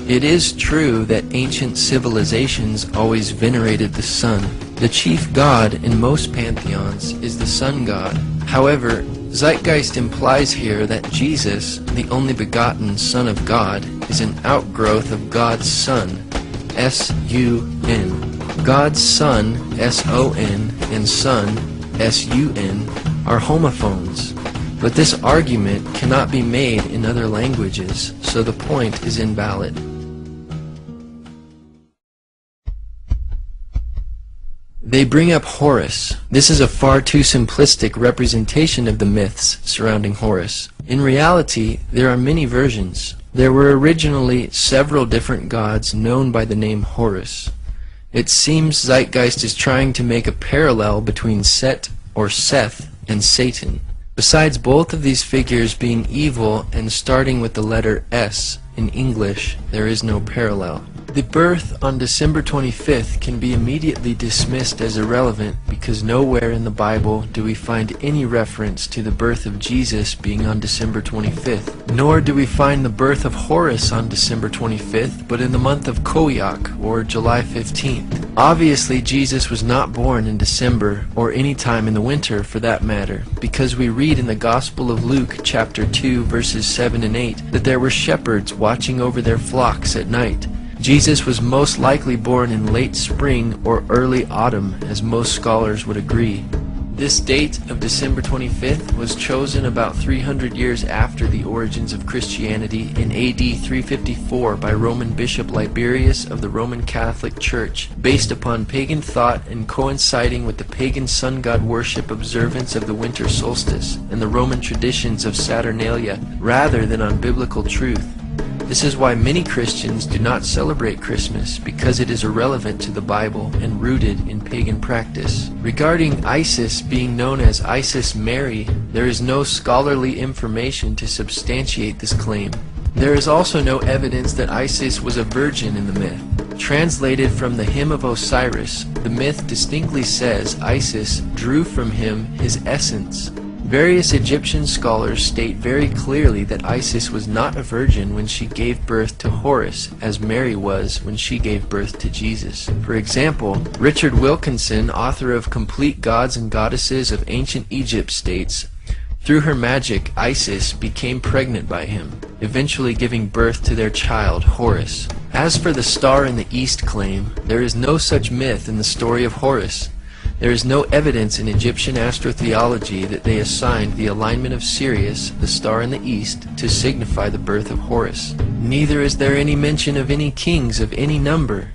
It is true that ancient civilizations always venerated the sun. The chief god in most pantheons is the sun god. However, Zeitgeist implies here that Jesus, the only begotten Son of God, is an outgrowth of God's Son, S-U-N. God's Son, S-O-N, and Son, S-U-N, are homophones. But this argument cannot be made in other languages, so the point is invalid. They bring up Horus. This is a far too simplistic representation of the myths surrounding Horus. In reality, there are many versions. There were originally several different gods known by the name Horus. It seems Zeitgeist is trying to make a parallel between Set or Seth and Satan. Besides both of these figures being evil and starting with the letter S in English, there is no parallel. The birth on December 25th can be immediately dismissed as irrelevant because nowhere in the Bible do we find any reference to the birth of Jesus being on December 25th. Nor do we find the birth of Horus on December 25th, but in the month of Koyak, or July 15th. Obviously, Jesus was not born in December, or any time in the winter for that matter, because we read in the Gospel of Luke, chapter 2, verses 7 and 8, that there were shepherds watching over their flocks at night. Jesus was most likely born in late spring or early autumn, as most scholars would agree. This date of December 25th was chosen about 300 years after the origins of Christianity in AD 354 by Roman Bishop Liberius of the Roman Catholic Church, based upon pagan thought and coinciding with the pagan sun god worship observance of the winter solstice and the Roman traditions of Saturnalia, rather than on biblical truth. This is why many Christians do not celebrate Christmas, because it is irrelevant to the Bible and rooted in pagan practice. Regarding Isis being known as Isis Mary, there is no scholarly information to substantiate this claim. There is also no evidence that Isis was a virgin in the myth. Translated from the Hymn of Osiris, the myth distinctly says Isis drew from him his essence. Various Egyptian scholars state very clearly that Isis was not a virgin when she gave birth to Horus, as Mary was when she gave birth to Jesus. For example, Richard Wilkinson, author of Complete Gods and Goddesses of Ancient Egypt, states, "Through her magic, Isis became pregnant by him, eventually giving birth to their child, Horus." As for the star in the east claim, there is no such myth in the story of Horus. There is no evidence in Egyptian astrotheology that they assigned the alignment of Sirius, the star in the east, to signify the birth of Horus. Neither is there any mention of any kings of any number.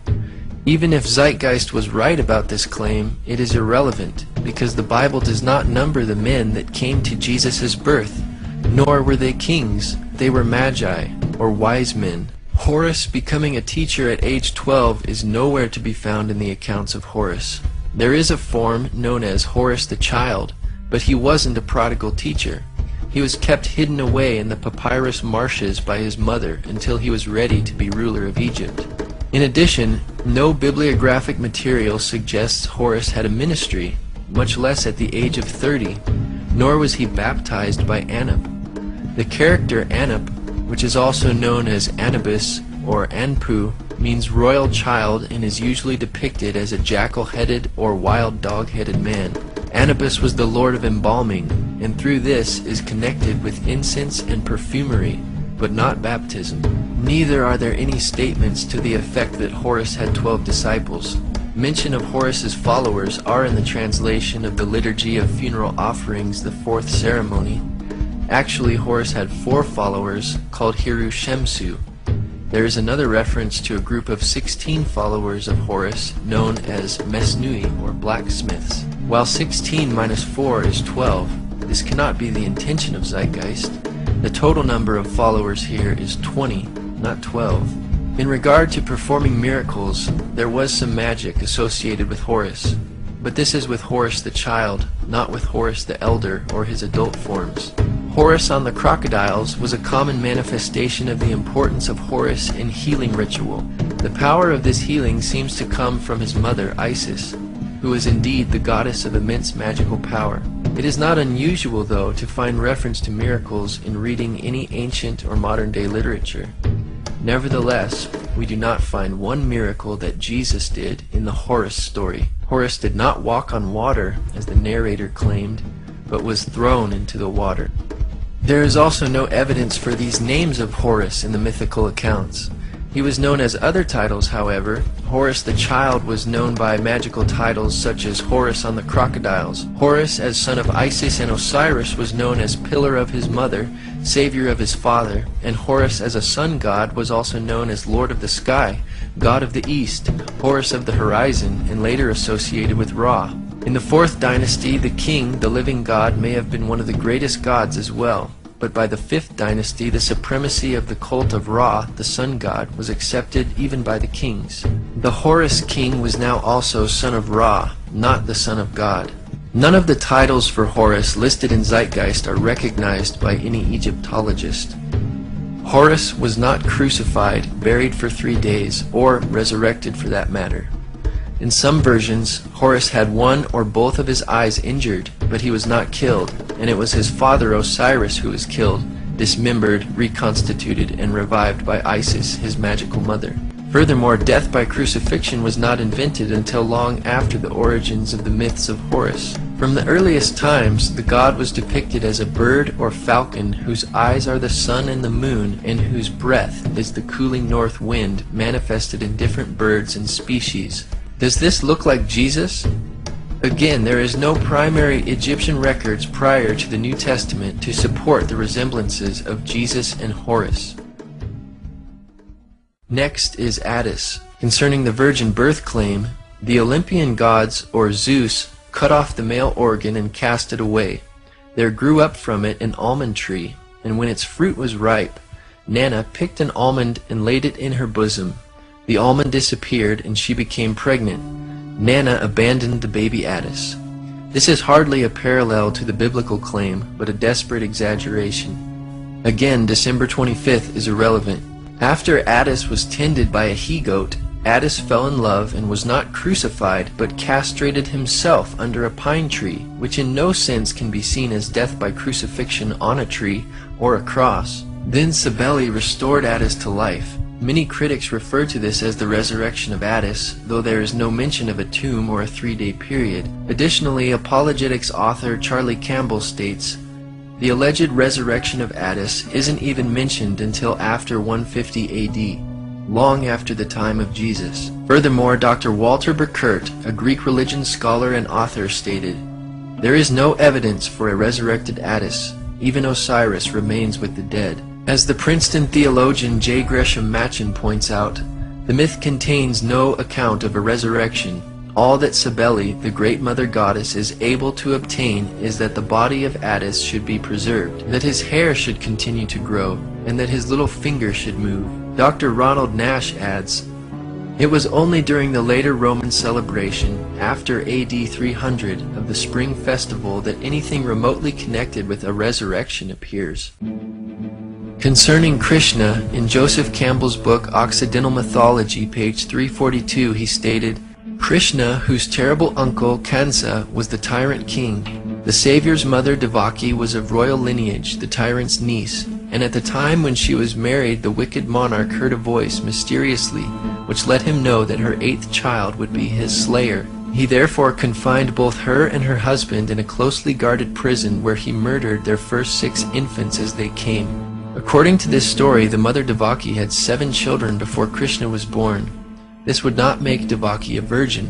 Even if Zeitgeist was right about this claim, it is irrelevant, because the Bible does not number the men that came to Jesus' birth, nor were they kings, they were magi, or wise men. Horus becoming a teacher at age 12 is nowhere to be found in the accounts of Horus. There is a form known as Horus the Child, but he wasn't a prodigal teacher. He was kept hidden away in the papyrus marshes by his mother until he was ready to be ruler of Egypt. In addition, no bibliographic material suggests Horus had a ministry, much less at the age of 30, nor was he baptized by Anub. The character Anub, which is also known as Anubis or Anpu, means royal child and is usually depicted as a jackal-headed or wild dog-headed man. Anubis was the lord of embalming, and through this is connected with incense and perfumery, but not baptism. Neither are there any statements to the effect that Horus had 12 disciples. Mention of Horus's followers are in the translation of the Liturgy of Funeral Offerings, the 4th ceremony. Actually, Horus had 4 followers called Hiru Shemsu. There is another reference to a group of 16 followers of Horus known as Mesnui, or blacksmiths. While 16 minus 4 is 12, this cannot be the intention of Zeitgeist. The total number of followers here is 20, not 12. In regard to performing miracles, there was some magic associated with Horus, but this is with Horus the child, not with Horus the elder or his adult forms. Horus on the crocodiles was a common manifestation of the importance of Horus in healing ritual. The power of this healing seems to come from his mother, Isis, who is indeed the goddess of immense magical power. It is not unusual, though, to find reference to miracles in reading any ancient or modern-day literature. Nevertheless, we do not find one miracle that Jesus did in the Horus story. Horus did not walk on water, as the narrator claimed, but was thrown into the water. There is also no evidence for these names of Horus in the mythical accounts. He was known as other titles, however. Horus the child was known by magical titles such as Horus on the crocodiles. Horus, as son of Isis and Osiris, was known as pillar of his mother, savior of his father, and Horus as a sun god was also known as lord of the sky, god of the east, Horus of the horizon, and later associated with Ra. In the 4th dynasty, the king, the living god, may have been one of the greatest gods as well. But by the 5th dynasty, the supremacy of the cult of Ra, the sun god, was accepted even by the kings. The Horus king was now also son of Ra, not the son of God. None of the titles for Horus listed in Zeitgeist are recognized by any Egyptologist. Horus was not crucified, buried for 3 days, or resurrected for that matter. In some versions, Horus had one or both of his eyes injured, but he was not killed, and it was his father Osiris who was killed, dismembered, reconstituted, and revived by Isis, his magical mother. Furthermore, death by crucifixion was not invented until long after the origins of the myths of Horus. From the earliest times, the god was depicted as a bird or falcon whose eyes are the sun and the moon, and whose breath is the cooling north wind manifested in different birds and species. Does this look like Jesus? Again, there is no primary Egyptian records prior to the New Testament to support the resemblances of Jesus and Horus. Next is Attis. Concerning the virgin birth claim, the Olympian gods, or Zeus, cut off the male organ and cast it away. There grew up from it an almond tree, and when its fruit was ripe, Nana picked an almond and laid it in her bosom. The almond disappeared, and she became pregnant. Nana abandoned the baby Attis. This is hardly a parallel to the biblical claim, but a desperate exaggeration. Again, December 25th is irrelevant. After Attis was tended by a he-goat, Attis fell in love and was not crucified, but castrated himself under a pine tree, which in no sense can be seen as death by crucifixion on a tree or a cross. Then Cybele restored Attis to life. Many critics refer to this as the resurrection of Attis, though there is no mention of a tomb or a 3-day period. Additionally, apologetics author Charlie Campbell states, the alleged resurrection of Attis isn't even mentioned until after 150 AD, long after the time of Jesus. Furthermore, Dr. Walter Burkert, a Greek religion scholar and author, stated, there is no evidence for a resurrected Attis. Even Osiris remains with the dead. As the Princeton theologian J. Gresham Machen points out, the myth contains no account of a resurrection. All that Cybele, the great mother goddess, is able to obtain is that the body of Attis should be preserved, that his hair should continue to grow, and that his little finger should move. Dr. Ronald Nesch adds, it was only during the later Roman celebration, after AD 300, of the spring festival that anything remotely connected with a resurrection appears. Concerning Krishna, in Joseph Campbell's book Occidental Mythology, page 342, he stated, Krishna, whose terrible uncle Kansa was the tyrant king, the Savior's mother Devaki was of royal lineage, the tyrant's niece, and at the time when she was married, the wicked monarch heard a voice mysteriously, which let him know that her 8th child would be his slayer. He therefore confined both her and her husband in a closely guarded prison where he murdered their first 6 infants as they came. According to this story, the mother Devaki had 7 children before Krishna was born. This would not make Devaki a virgin.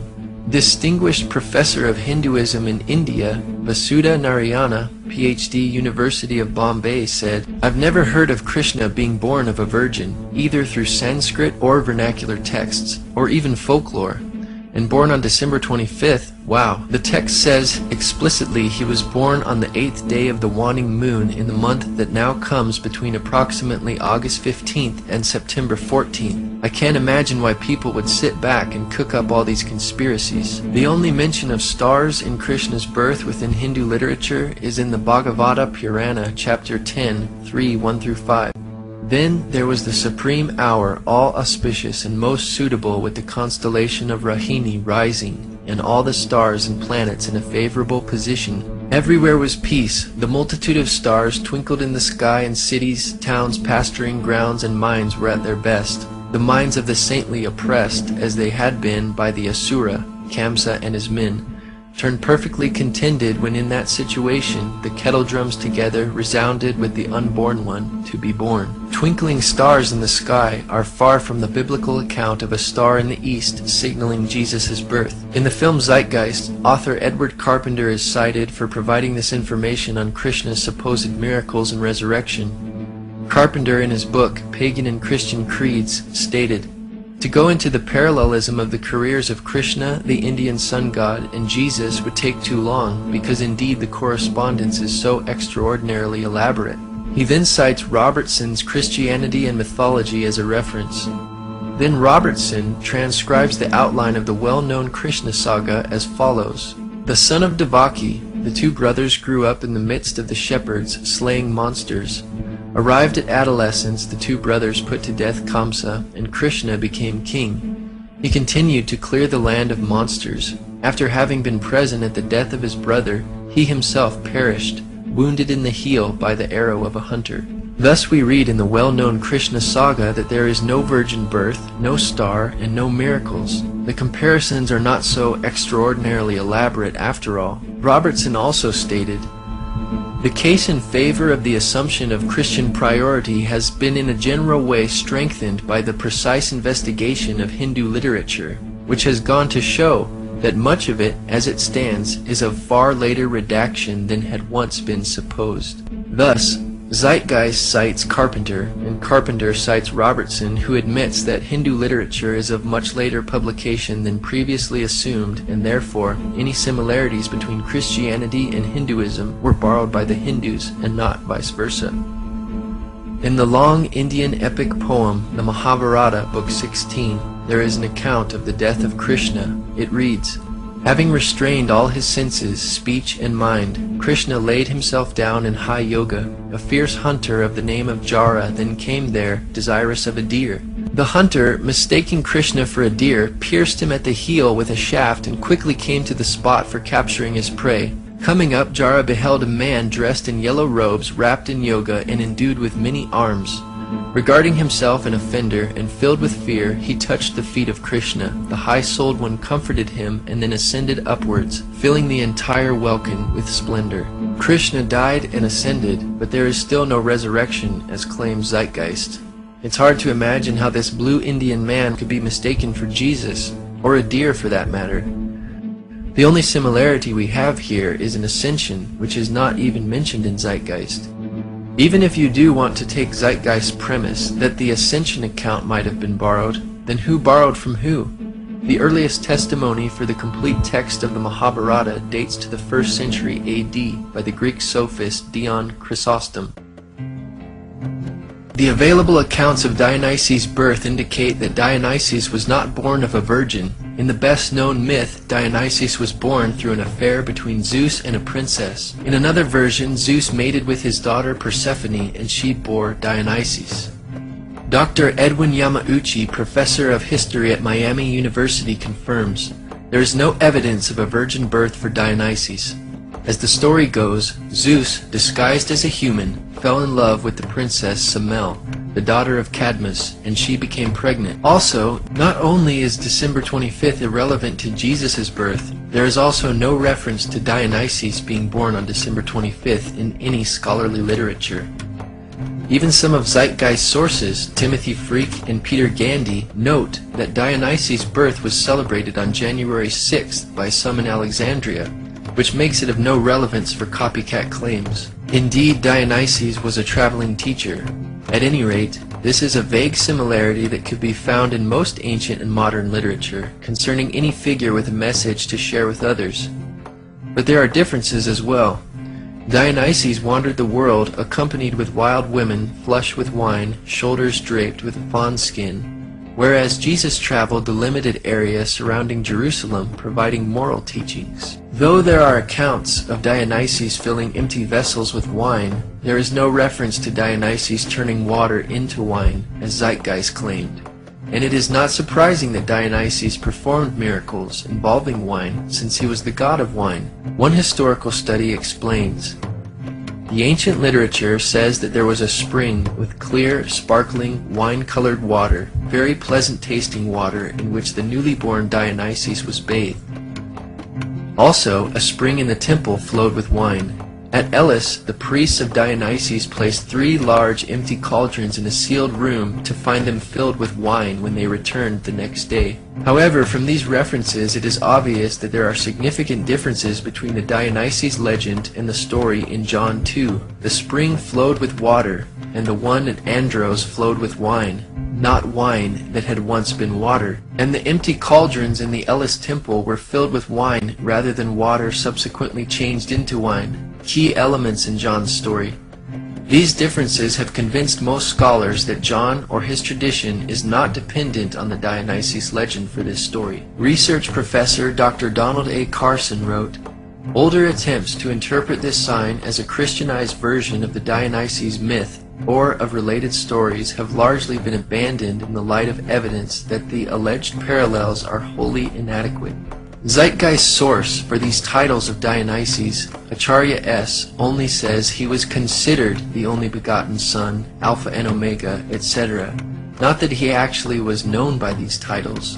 Distinguished professor of Hinduism in India, Vasudha Narayana, PhD, University of Bombay, said, I've never heard of Krishna being born of a virgin, either through Sanskrit or vernacular texts, or even folklore. And born on December 25th, wow. The text says explicitly he was born on the 8th day of the waning moon in the month that now comes between approximately August 15th and September 14th. I can't imagine why people would sit back and cook up all these conspiracies. The only mention of stars in Krishna's birth within Hindu literature is in the Bhagavata Purana, chapter 10, 3:1-5. Then there was the supreme hour, all auspicious and most suitable, with the constellation of Rahini rising, and all the stars and planets in a favorable position, Everywhere was peace. The multitude of stars twinkled in the sky, and cities, towns, pasturing grounds, and mines were at their best. The minds of the saintly, oppressed as they had been by the Asura, Kamsa and his men, turned perfectly contented when in that situation the kettle drums together resounded with the unborn one to be born. Twinkling stars in the sky are far from the biblical account of a star in the east signaling Jesus' birth. In the film Zeitgeist, author Edward Carpenter is cited for providing this information on Krishna's supposed miracles and resurrection. Carpenter, in his book Pagan and Christian Creeds, stated, "To go into the parallelism of the careers of Krishna, the Indian sun god, and Jesus would take too long, because indeed the correspondence is so extraordinarily elaborate." He then cites Robertson's Christianity and Mythology as a reference. Then Robertson transcribes the outline of the well-known Krishna saga as follows. The son of Devaki, the two brothers grew up in the midst of the shepherds, slaying monsters. Arrived at adolescence, the two brothers put to death Kamsa, and Krishna became king. He continued to clear the land of monsters. After having been present at the death of his brother, he himself perished, wounded in the heel by the arrow of a hunter. Thus we read in the well-known Krishna saga that there is no virgin birth, no star, and no miracles. The comparisons are not so extraordinarily elaborate after all. Robertson also stated, "The case in favor of the assumption of Christian priority has been in a general way strengthened by the precise investigation of Hindu literature, which has gone to show that much of it, as it stands, is of far later redaction than had once been supposed." Thus, Zeitgeist cites Carpenter, and Carpenter cites Robertson, who admits that Hindu literature is of much later publication than previously assumed, and therefore any similarities between Christianity and Hinduism were borrowed by the Hindus and not vice versa. In the long Indian epic poem, the Mahabharata, Book 16, there is an account of the death of Krishna. It reads, "Having restrained all his senses, speech and mind, Krishna laid himself down in high yoga. A fierce hunter of the name of Jara then came there, desirous of a deer. The hunter, mistaking Krishna for a deer, pierced him at the heel with a shaft and quickly came to the spot for capturing his prey. Coming up, Jara beheld a man dressed in yellow robes, wrapped in yoga, and endued with many arms. Regarding himself an offender, and filled with fear, he touched the feet of Krishna. The high-souled one comforted him, and then ascended upwards, filling the entire welkin with splendor. Krishna died and ascended, but there is still no resurrection, as claims Zeitgeist. It's hard to imagine how this blue Indian man could be mistaken for Jesus, or a deer for that matter. The only similarity we have here is an ascension, which is not even mentioned in Zeitgeist. Even if you do want to take Zeitgeist's premise that the ascension account might have been borrowed, then who borrowed from who? The earliest testimony for the complete text of the Mahabharata dates to the 1st century AD by the Greek sophist Dion Chrysostom. The available accounts of Dionysus' birth indicate that Dionysus was not born of a virgin. In the best-known myth, Dionysus was born through an affair between Zeus and a princess. In another version, Zeus mated with his daughter Persephone, and she bore Dionysus. Dr. Edwin Yamauchi, professor of history at Miami University, confirms, there is no evidence of a virgin birth for Dionysus. As the story goes, Zeus, disguised as a human, fell in love with the princess Semele, the daughter of Cadmus, and she became pregnant. Also, not only is December 25th irrelevant to Jesus' birth, there is also no reference to Dionysus being born on December 25th in any scholarly literature. Even some of Zeitgeist's sources, Timothy Freke and Peter Gandy, note that Dionysus' birth was celebrated on January 6th by some in Alexandria, which makes it of no relevance for copycat claims. Indeed, Dionysus was a traveling teacher. At any rate, this is a vague similarity that could be found in most ancient and modern literature concerning any figure with a message to share with others. But there are differences as well. Dionysus wandered the world accompanied with wild women, flush with wine, shoulders draped with fawn skin, whereas Jesus traveled the limited area surrounding Jerusalem, providing moral teachings. Though there are accounts of Dionysus filling empty vessels with wine, there is no reference to Dionysus turning water into wine, as Zeitgeist claimed. and it is not surprising that Dionysus performed miracles involving wine, since he was the god of wine. One historical study explains, the ancient literature says that there was a spring with clear, sparkling, wine-colored water, very pleasant-tasting water in which the newly born Dionysus was bathed. Also, a spring in the temple flowed with wine. At Elis, the priests of Dionysus placed 3 large empty cauldrons in a sealed room to find them filled with wine when they returned the next day. However, from these references it is obvious that there are significant differences between the Dionysus legend and the story in John 2. The spring flowed with water, and the one at Andros flowed with wine, not wine that had once been water. And the empty cauldrons in the Elis temple were filled with wine rather than water subsequently changed into wine. Key elements in John's story. These differences have convinced most scholars that John or his tradition is not dependent on the Dionysus legend for this story. Research professor Dr. Donald A. Carson wrote, older attempts to interpret this sign as a Christianized version of the Dionysus myth or of related stories have largely been abandoned in the light of evidence that the alleged parallels are wholly inadequate. Zeitgeist's source for these titles of Dionysus, Acharya S., only says he was considered the only begotten son, Alpha and Omega, etc., not that he actually was known by these titles.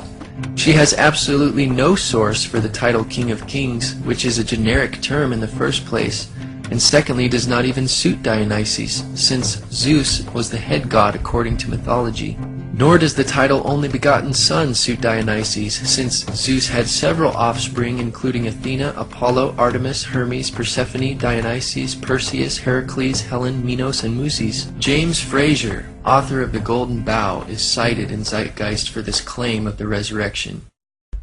She has absolutely no source for the title King of Kings, which is a generic term in the first place, and secondly does not even suit Dionysus, since Zeus was the head god according to mythology. Nor does the title Only Begotten Son suit Dionysus, since Zeus had several offspring including Athena, Apollo, Artemis, Hermes, Persephone, Dionysus, Perseus, Heracles, Helen, Minos, and Muses. James Frazer, author of The Golden Bough, is cited in Zeitgeist for this claim of the resurrection.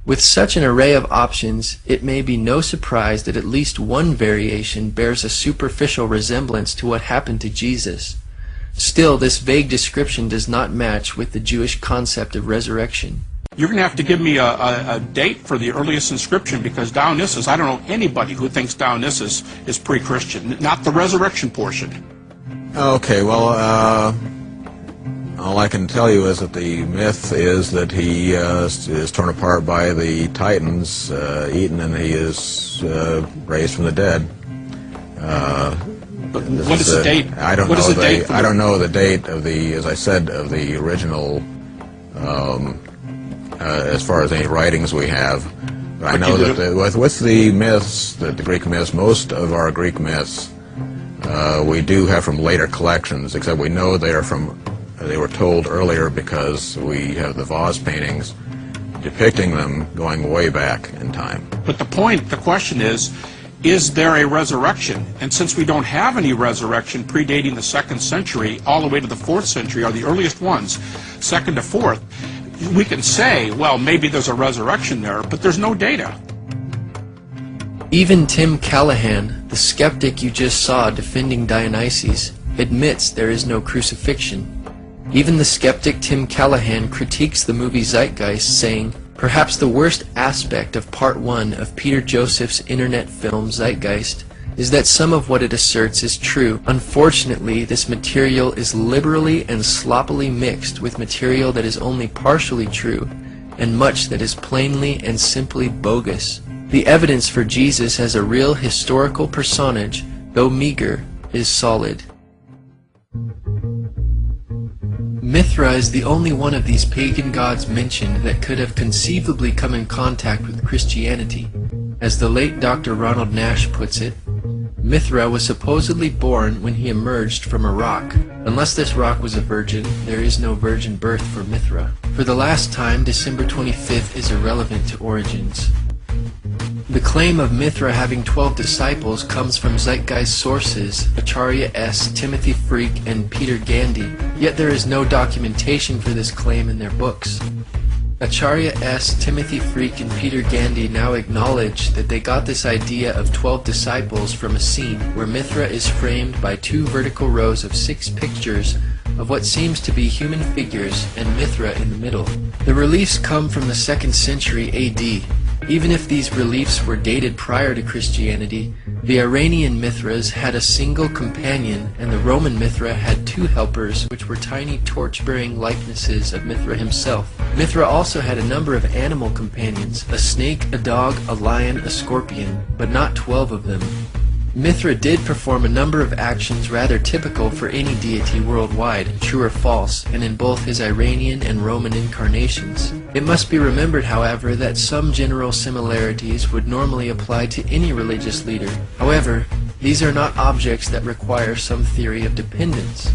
With such an array of options, it may be no surprise that at least one variation bears a superficial resemblance to what happened to Jesus. Still, this vague description does not match with the Jewish concept of resurrection. You're going to have to give me a date for the earliest inscription, because Dionysus, I don't know anybody who thinks Dionysus is pre-Christian, not the resurrection portion. Okay, well, all I can tell you is that the myth is that he is torn apart by the Titans, eaten, and he is raised from the dead. But what is the date? I don't know the date of the, as I said, of the original, as far as any writings we have. But I know that with the myths, the Greek myths, most of our Greek myths, we do have from later collections, except we know they were told earlier because we have the vase paintings depicting them going way back in time. But the question is there a resurrection? And since we don't have any resurrection predating the 2nd century, all the way to the 4th century are the earliest ones, 2nd to 4th, we can say, well, maybe there's a resurrection there, but there's no data. Even Tim Callahan, the skeptic you just saw defending Dionysus, admits there is no crucifixion. Even the skeptic Tim Callahan critiques the movie Zeitgeist, saying, perhaps the worst aspect of Part 1 of Peter Joseph's internet film Zeitgeist is that some of what it asserts is true. Unfortunately, this material is liberally and sloppily mixed with material that is only partially true, and much that is plainly and simply bogus. The evidence for Jesus as a real historical personage, though meager, is solid. Mithra is the only one of these pagan gods mentioned that could have conceivably come in contact with Christianity. As the late Dr. Ronald Nesch puts it, Mithra was supposedly born when he emerged from a rock. Unless this rock was a virgin, there is no virgin birth for Mithra. For the last time, December 25th is irrelevant to origins. The claim of Mithra having 12 disciples comes from Zeitgeist sources, Acharya S., Timothy Freak, and Peter Gandy, yet there is no documentation for this claim in their books. Acharya S., Timothy Freak, and Peter Gandy now acknowledge that they got this idea of 12 disciples from a scene where Mithra is framed by 2 vertical rows of 6 pictures of what seems to be human figures and Mithra in the middle. The reliefs come from the 2nd century AD. Even if these reliefs were dated prior to Christianity, the Iranian Mithras had a single companion, and the Roman Mithra had two helpers, which were tiny torch-bearing likenesses of Mithra himself. Mithra also had a number of animal companions, a snake, a dog, a lion, a scorpion, but not 12 of them. Mithra did perform a number of actions rather typical for any deity worldwide, true or false, and in both his Iranian and Roman incarnations. It must be remembered, however, that some general similarities would normally apply to any religious leader. However, these are not objects that require some theory of dependence.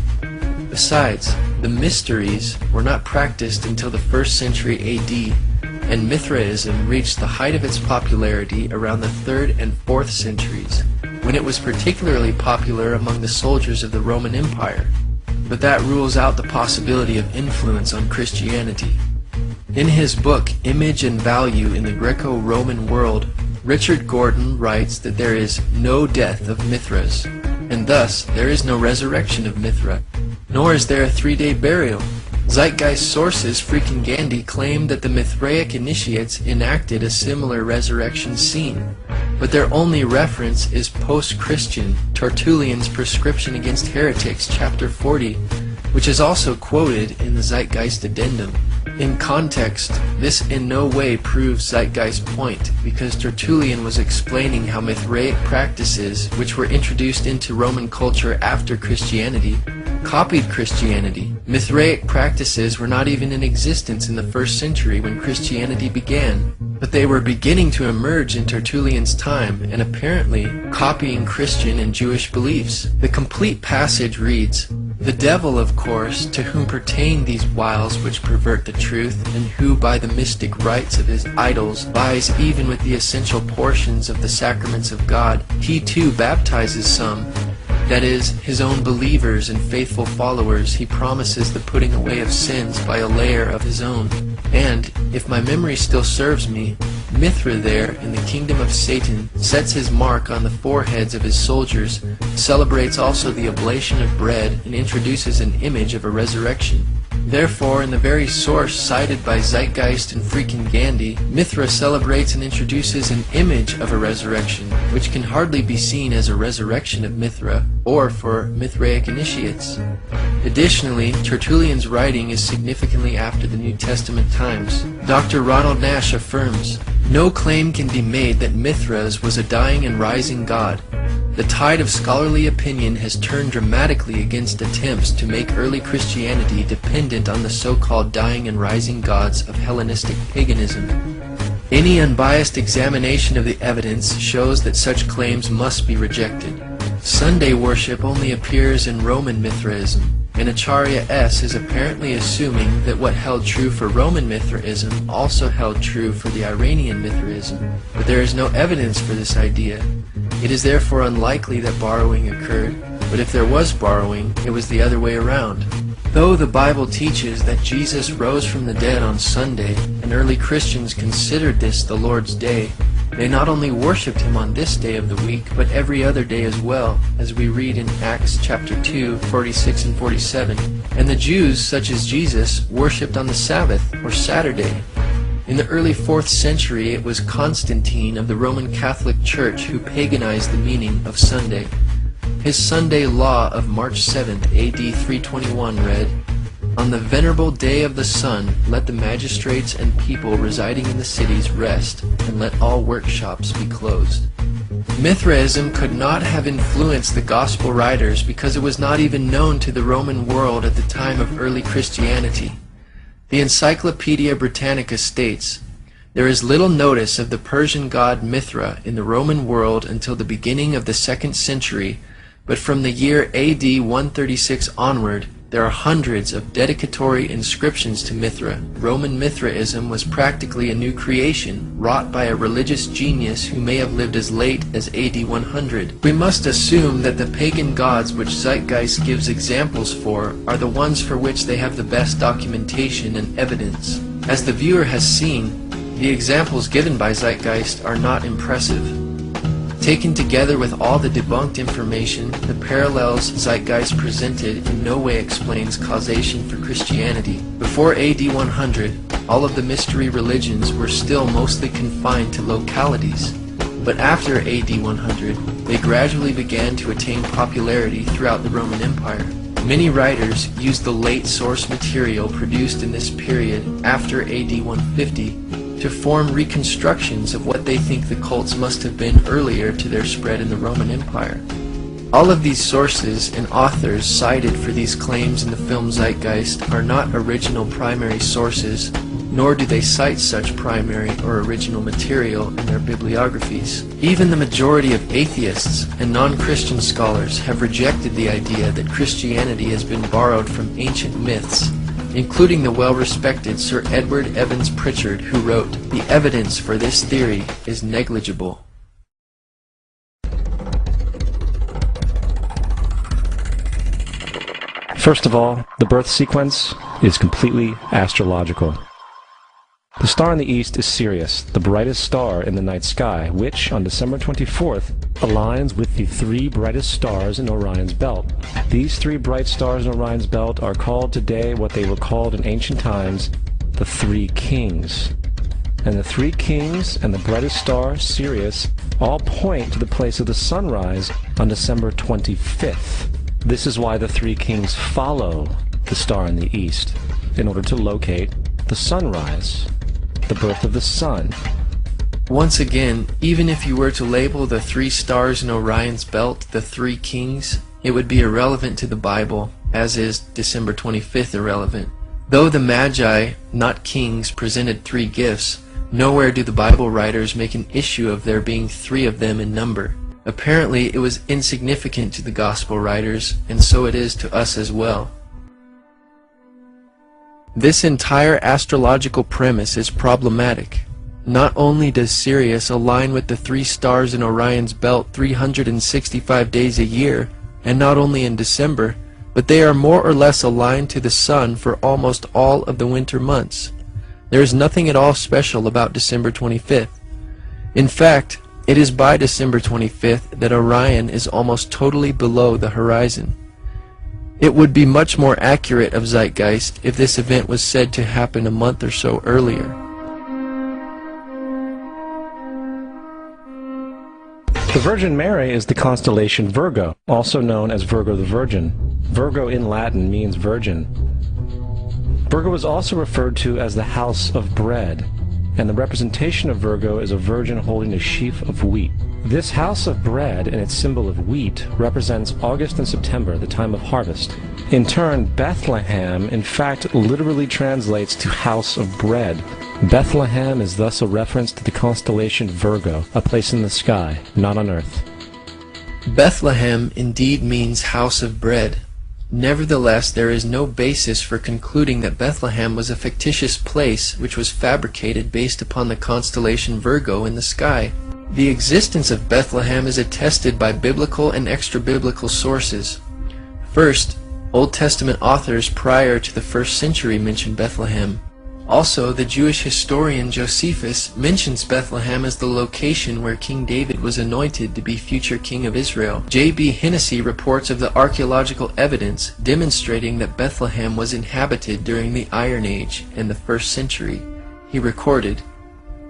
Besides, the mysteries were not practiced until the 1st century AD, and Mithraism reached the height of its popularity around the 3rd and 4th centuries, when it was particularly popular among the soldiers of the Roman Empire. But that rules out the possibility of influence on Christianity. In his book, Image and Value in the Greco-Roman World, Richard Gordon writes that there is no death of Mithras, and thus there is no resurrection of Mithra, nor is there a 3-day burial. Zeitgeist sources freaking Gandhi claim that the Mithraic initiates enacted a similar resurrection scene, but their only reference is post-Christian Tertullian's Prescription Against Heretics, chapter 40, which is also quoted in the Zeitgeist addendum. In context, this in no way proves Zeitgeist's point, because Tertullian was explaining how Mithraic practices, which were introduced into Roman culture after Christianity, copied Christianity. Mithraic practices were not even in existence in the 1st century when Christianity began, but they were beginning to emerge in Tertullian's time and apparently copying Christian and Jewish beliefs. The complete passage reads, "The devil, of course, to whom pertain these wiles which pervert the truth, and who by the mystic rites of his idols vies even with the essential portions of the sacraments of God, he too baptizes some. That is, his own believers and faithful followers he promises the putting away of sins by a layer of his own. And, if my memory still serves me, Mithra there, in the kingdom of Satan, sets his mark on the foreheads of his soldiers, celebrates also the oblation of bread, and introduces an image of a resurrection. Therefore, in the very source cited by Zeitgeist and freaking Gandhi, Mithra celebrates and introduces an image of a resurrection, which can hardly be seen as a resurrection of Mithra, or for Mithraic initiates. Additionally, Tertullian's writing is significantly after the New Testament times. Dr. Ronald Nesch affirms, "No claim can be made that Mithras was a dying and rising god. The tide of scholarly opinion has turned dramatically against attempts to make early Christianity dependent on the so-called dying and rising gods of Hellenistic paganism. Any unbiased examination of the evidence shows that such claims must be rejected. Sunday worship only appears in Roman Mithraism, and Acharya S. is apparently assuming that what held true for Roman Mithraism also held true for the Iranian Mithraism, but there is no evidence for this idea. It is therefore unlikely that borrowing occurred, but if there was borrowing, it was the other way around. Though the Bible teaches that Jesus rose from the dead on Sunday, and early Christians considered this the Lord's Day, they not only worshipped him on this day of the week, but every other day as well, as we read in Acts chapter 2, 46 and 47. And the Jews, such as Jesus, worshipped on the Sabbath, or Saturday. In the early 4th century, it was Constantine of the Roman Catholic Church who paganized the meaning of Sunday. His Sunday law of March 7th, AD 321 read, "On the venerable day of the sun, let the magistrates and people residing in the cities rest, and let all workshops be closed." Mithraism could not have influenced the Gospel writers because it was not even known to the Roman world at the time of early Christianity. The Encyclopedia Britannica states, "There is little notice of the Persian god Mithra in the Roman world until the beginning of the 2nd century, but from the year AD 136 onward, there are hundreds of dedicatory inscriptions to Mithra. Roman Mithraism was practically a new creation, wrought by a religious genius who may have lived as late as AD 100. We must assume that the pagan gods which Zeitgeist gives examples for are the ones for which they have the best documentation and evidence. As the viewer has seen, the examples given by Zeitgeist are not impressive. Taken together with all the debunked information, the parallels Zeitgeist presented in no way explains causation for Christianity. Before AD 100, all of the mystery religions were still mostly confined to localities. But after AD 100, they gradually began to attain popularity throughout the Roman Empire. Many writers used the late source material produced in this period after AD 150 to form reconstructions of what they think the cults must have been earlier to their spread in the Roman Empire. All of these sources and authors cited for these claims in the film Zeitgeist are not original primary sources, nor do they cite such primary or original material in their bibliographies. Even the majority of atheists and non-Christian scholars have rejected the idea that Christianity has been borrowed from ancient myths, including the well-respected Sir Edward Evans Pritchard, who wrote, "The evidence for this theory is negligible." First of all, the birth sequence is completely astrological. The star in the east is Sirius, the brightest star in the night sky, which, on December 24th, aligns with the three brightest stars in Orion's belt. These three bright stars in Orion's belt are called today what they were called in ancient times, the Three Kings. And the Three Kings and the brightest star, Sirius, all point to the place of the sunrise on December 25th. This is why the Three Kings follow the star in the east, in order to locate the sunrise, the birth of the sun. Once again, even if you were to label the three stars in Orion's belt the Three Kings, it would be irrelevant to the Bible, as is December 25th irrelevant. Though the Magi, not kings, presented three gifts, nowhere do the Bible writers make an issue of there being three of them in number. Apparently, it was insignificant to the Gospel writers, and so it is to us as well. This entire astrological premise is problematic. Not only does Sirius align with the three stars in Orion's belt 365 days a year, and not only in December, but they are more or less aligned to the sun for almost all of the winter months. There is nothing at all special about December 25th. In fact, it is by December 25th that Orion is almost totally below the horizon. It would be much more accurate of Zeitgeist if this event was said to happen a month or so earlier. The Virgin Mary is the constellation Virgo, also known as Virgo the Virgin. Virgo in Latin means virgin. Virgo is also referred to as the house of bread, and the representation of Virgo is a virgin holding a sheaf of wheat. This house of bread and its symbol of wheat represents August and September, the time of harvest. In turn, Bethlehem in fact literally translates to house of bread. Bethlehem is thus a reference to the constellation Virgo, a place in the sky, not on earth. Bethlehem indeed means house of bread. Nevertheless, there is no basis for concluding that Bethlehem was a fictitious place which was fabricated based upon the constellation Virgo in the sky. The existence of Bethlehem is attested by biblical and extra-biblical sources. First, Old Testament authors prior to the 1st century mention Bethlehem. Also, the Jewish historian Josephus mentions Bethlehem as the location where King David was anointed to be future king of Israel. J.B. Hennessy reports of the archaeological evidence demonstrating that Bethlehem was inhabited during the Iron Age and the 1st century. He recorded,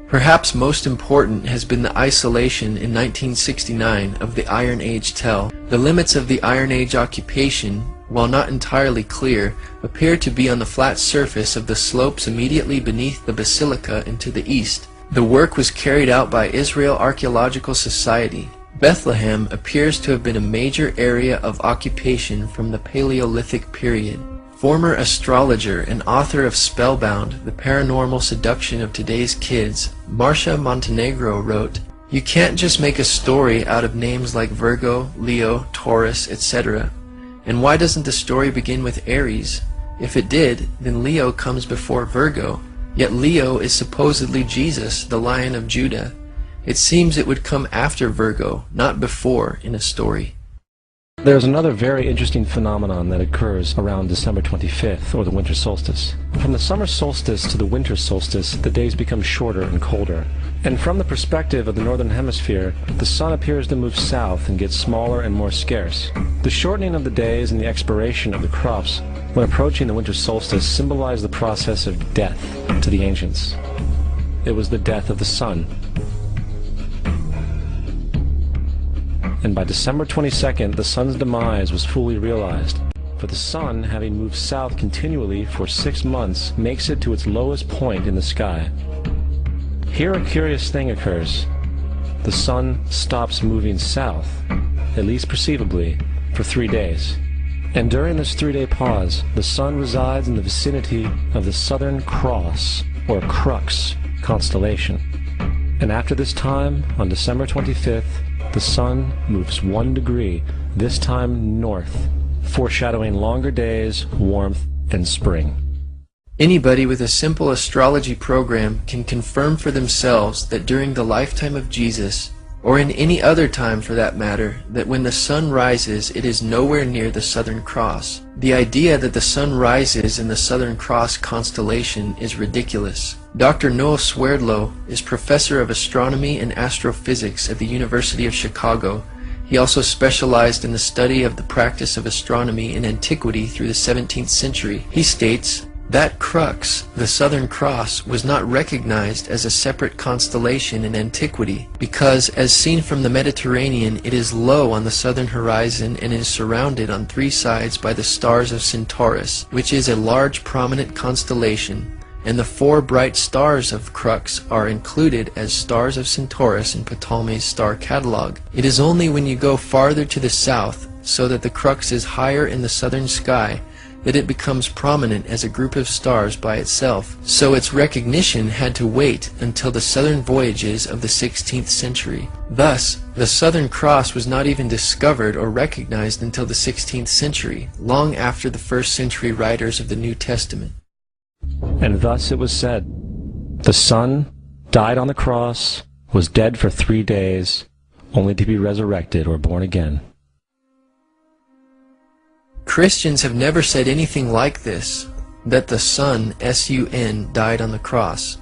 "Perhaps most important has been the isolation in 1969 of the Iron Age tell. The limits of the Iron Age occupation, while not entirely clear, appear to be on the flat surface of the slopes immediately beneath the basilica and to the east. The work was carried out by Israel Archaeological Society. Bethlehem appears to have been a major area of occupation from the Paleolithic period." Former astrologer and author of Spellbound, The Paranormal Seduction of Today's Kids, Marcia Montenegro wrote, "You can't just make a story out of names like Virgo, Leo, Taurus, etc. And why doesn't the story begin with Aries? If it did, then Leo comes before Virgo, yet Leo is supposedly Jesus, the Lion of Judah. It seems it would come after Virgo, not before, in a story." There's another very interesting phenomenon that occurs around December 25th, or the winter solstice. From the summer solstice to the winter solstice, the days become shorter and colder. And from the perspective of the northern hemisphere, the sun appears to move south and get smaller and more scarce. The shortening of the days and the expiration of the crops when approaching the winter solstice symbolized the process of death to the ancients. It was the death of the sun. And by December 22nd, the sun's demise was fully realized. For the sun, having moved south continually for 6 months, makes it to its lowest point in the sky. Here a curious thing occurs. The sun stops moving south, at least perceivably, for 3 days. And during this 3-day pause, the sun resides in the vicinity of the Southern Cross, or Crux, constellation. And after this time, on December 25th, the sun moves 1 degree, this time north, foreshadowing longer days, warmth, and spring. Anybody with a simple astrology program can confirm for themselves that during the lifetime of Jesus, or in any other time for that matter, that when the sun rises, it is nowhere near the Southern Cross. The idea that the sun rises in the Southern Cross constellation is ridiculous. Dr. Noah Swerdlow is professor of astronomy and astrophysics at the University of Chicago. He also specialized in the study of the practice of astronomy in antiquity through the 17th century. He states, that crux, the Southern Cross, was not recognized as a separate constellation in antiquity because, as seen from the Mediterranean, it is low on the southern horizon and is surrounded on 3 sides by the stars of Centaurus, which is a large prominent constellation, and the 4 bright stars of crux are included as stars of Centaurus in Ptolemy's star catalog. It is only when you go farther to the south, so that the crux is higher in the southern sky, that it becomes prominent as a group of stars by itself, so its recognition had to wait until the southern voyages of the 16th century. Thus, the Southern Cross was not even discovered or recognized until the 16th century, long after the 1st century writers of the New Testament. And thus it was said, the sun died on the cross, was dead for 3 days, only to be resurrected or born again. Christians have never said anything like this, that the Son, S-U-N, died on the cross.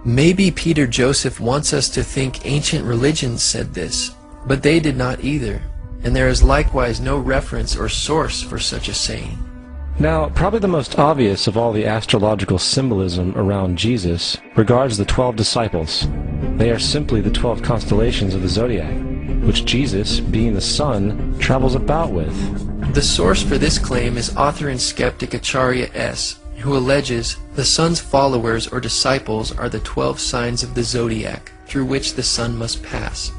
Maybe Peter Joseph wants us to think ancient religions said this, but they did not either, and there is likewise no reference or source for such a saying. Now, probably the most obvious of all the astrological symbolism around Jesus regards the 12 disciples. They are simply the 12 constellations of the zodiac, which Jesus, being the sun, travels about with. The source for this claim is author and skeptic Acharya S., who alleges the sun's followers or disciples are the 12 signs of the zodiac through which the sun must pass.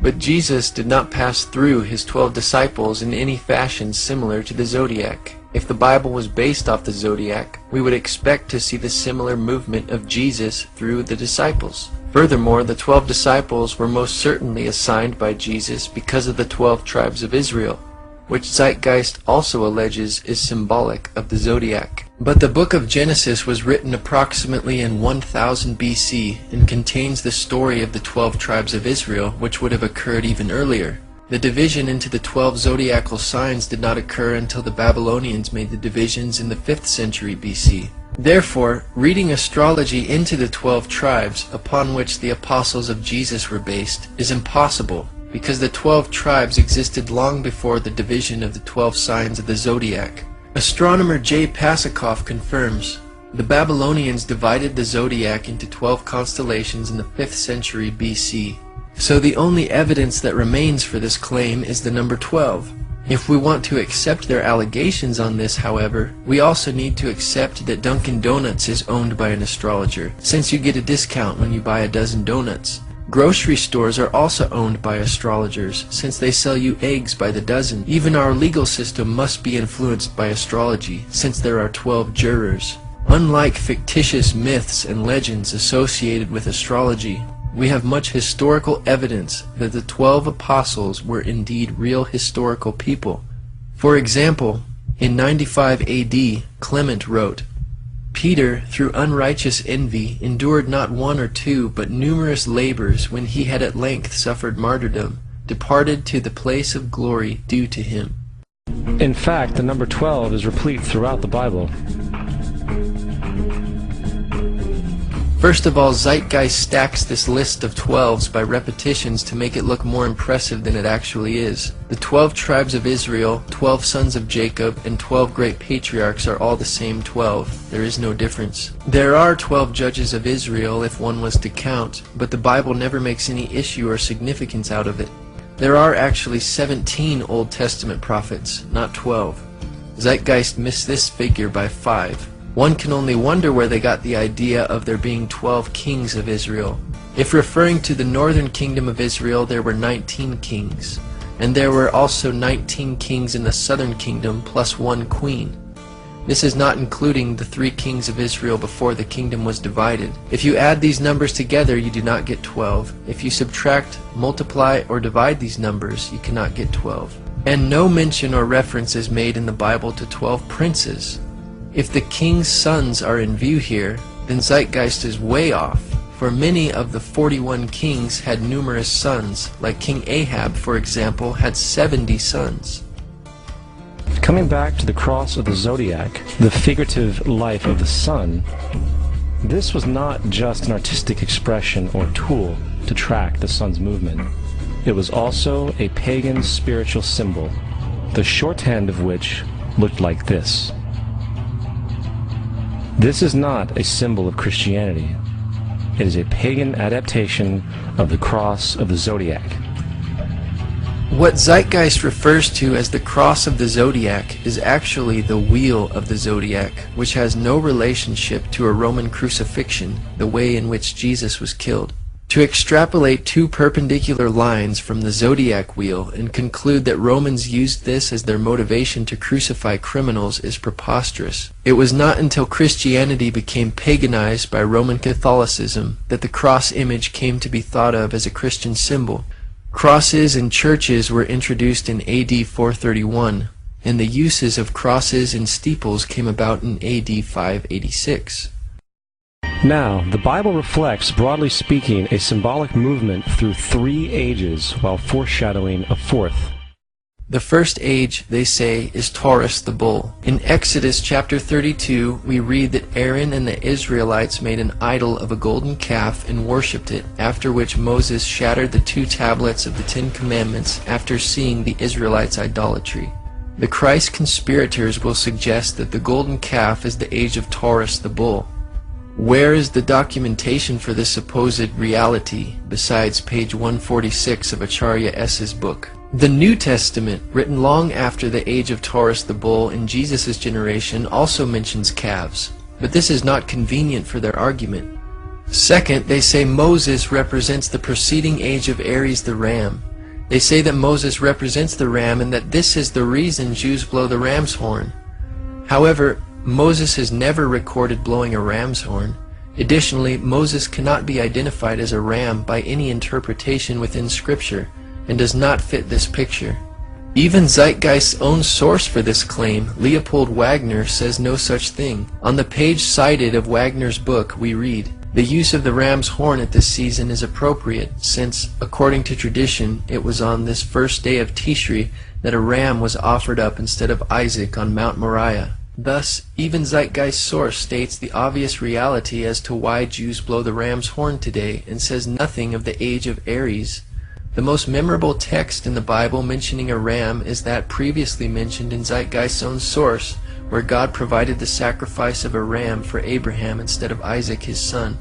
But Jesus did not pass through his 12 disciples in any fashion similar to the zodiac. If the Bible was based off the zodiac, we would expect to see the similar movement of Jesus through the disciples. Furthermore, the 12 disciples were most certainly assigned by Jesus because of the 12 tribes of Israel, which Zeitgeist also alleges is symbolic of the zodiac. But the book of Genesis was written approximately in 1000 BC and contains the story of the 12 tribes of Israel, which would have occurred even earlier. The division into the 12 zodiacal signs did not occur until the Babylonians made the divisions in the 5th century BC. Therefore, reading astrology into the 12 tribes upon which the apostles of Jesus were based is impossible, because the 12 tribes existed long before the division of the 12 signs of the zodiac. Astronomer J. Pasakoff confirms, the Babylonians divided the zodiac into 12 constellations in the 5th century BC. So the only evidence that remains for this claim is the number 12. If we want to accept their allegations on this, however, we also need to accept that Dunkin' Donuts is owned by an astrologer, since you get a discount when you buy a dozen donuts. Grocery stores are also owned by astrologers, since they sell you eggs by the dozen. Even our legal system must be influenced by astrology, since there are 12 jurors. Unlike fictitious myths and legends associated with astrology, we have much historical evidence that the 12 apostles were indeed real historical people. For example, in 95 AD, Clement wrote, Peter, through unrighteous envy, endured not 1 or 2, but numerous labors, when he had at length suffered martyrdom, departed to the place of glory due to him. In fact, the number 12 is replete throughout the Bible. First of all, Zeitgeist stacks this list of 12s by repetitions to make it look more impressive than it actually is. The 12 tribes of Israel, 12 sons of Jacob, and 12 great patriarchs are all the same 12. There is no difference. There are 12 judges of Israel if one was to count, but the Bible never makes any issue or significance out of it. There are actually 17 Old Testament prophets, not 12. Zeitgeist missed this figure by 5. One can only wonder where they got the idea of there being 12 kings of Israel. If referring to the northern kingdom of Israel, there were 19 kings. And there were also 19 kings in the southern kingdom, plus 1 queen. This is not including the 3 kings of Israel before the kingdom was divided. If you add these numbers together, you do not get 12. If you subtract, multiply, or divide these numbers, you cannot get 12. And no mention or reference is made in the Bible to 12 princes. If the king's sons are in view here, then Zeitgeist is way off, for many of the 41 kings had numerous sons, like King Ahab, for example, had 70 sons. Coming back to the cross of the zodiac, the figurative life of the sun, this was not just an artistic expression or tool to track the sun's movement. It was also a pagan spiritual symbol, the shorthand of which looked like this. This is not a symbol of Christianity. It is a pagan adaptation of the cross of the zodiac. What Zeitgeist refers to as the cross of the zodiac is actually the wheel of the zodiac, which has no relationship to a Roman crucifixion, the way in which Jesus was killed. To extrapolate 2 perpendicular lines from the zodiac wheel and conclude that Romans used this as their motivation to crucify criminals is preposterous. It was not until Christianity became paganized by Roman Catholicism that the cross image came to be thought of as a Christian symbol. Crosses in churches were introduced in AD 431, and the uses of crosses in steeples came about in AD 586. Now, the Bible reflects, broadly speaking, a symbolic movement through 3 ages while foreshadowing a 4th. The first age, they say, is Taurus the bull. In Exodus chapter 32, we read that Aaron and the Israelites made an idol of a golden calf and worshipped it, after which Moses shattered the 2 tablets of the 10 Commandments after seeing the Israelites' idolatry. The Christ conspirators will suggest that the golden calf is the age of Taurus the bull. Where is the documentation for this supposed reality besides page 146 of Acharya S.'s book? The New Testament, written long after the age of Taurus the bull in Jesus' generation, also mentions calves, but this is not convenient for their argument. Second, they say Moses represents the preceding age of Aries the ram. They say that Moses represents the ram and that this is the reason Jews blow the ram's horn. However, Moses is never recorded blowing a ram's horn. Additionally, Moses cannot be identified as a ram by any interpretation within Scripture, and does not fit this picture. Even Zeitgeist's own source for this claim, Leopold Wagner, says no such thing. On the page cited of Wagner's book, we read, "The use of the ram's horn at this season is appropriate, since, according to tradition, it was on this first day of Tishri that a ram was offered up instead of Isaac on Mount Moriah." Thus, even Zeitgeist's source states the obvious reality as to why Jews blow the ram's horn today, and says nothing of the age of Aries. The most memorable text in the Bible mentioning a ram is that previously mentioned in Zeitgeist's own source, where God provided the sacrifice of a ram for Abraham instead of Isaac his son.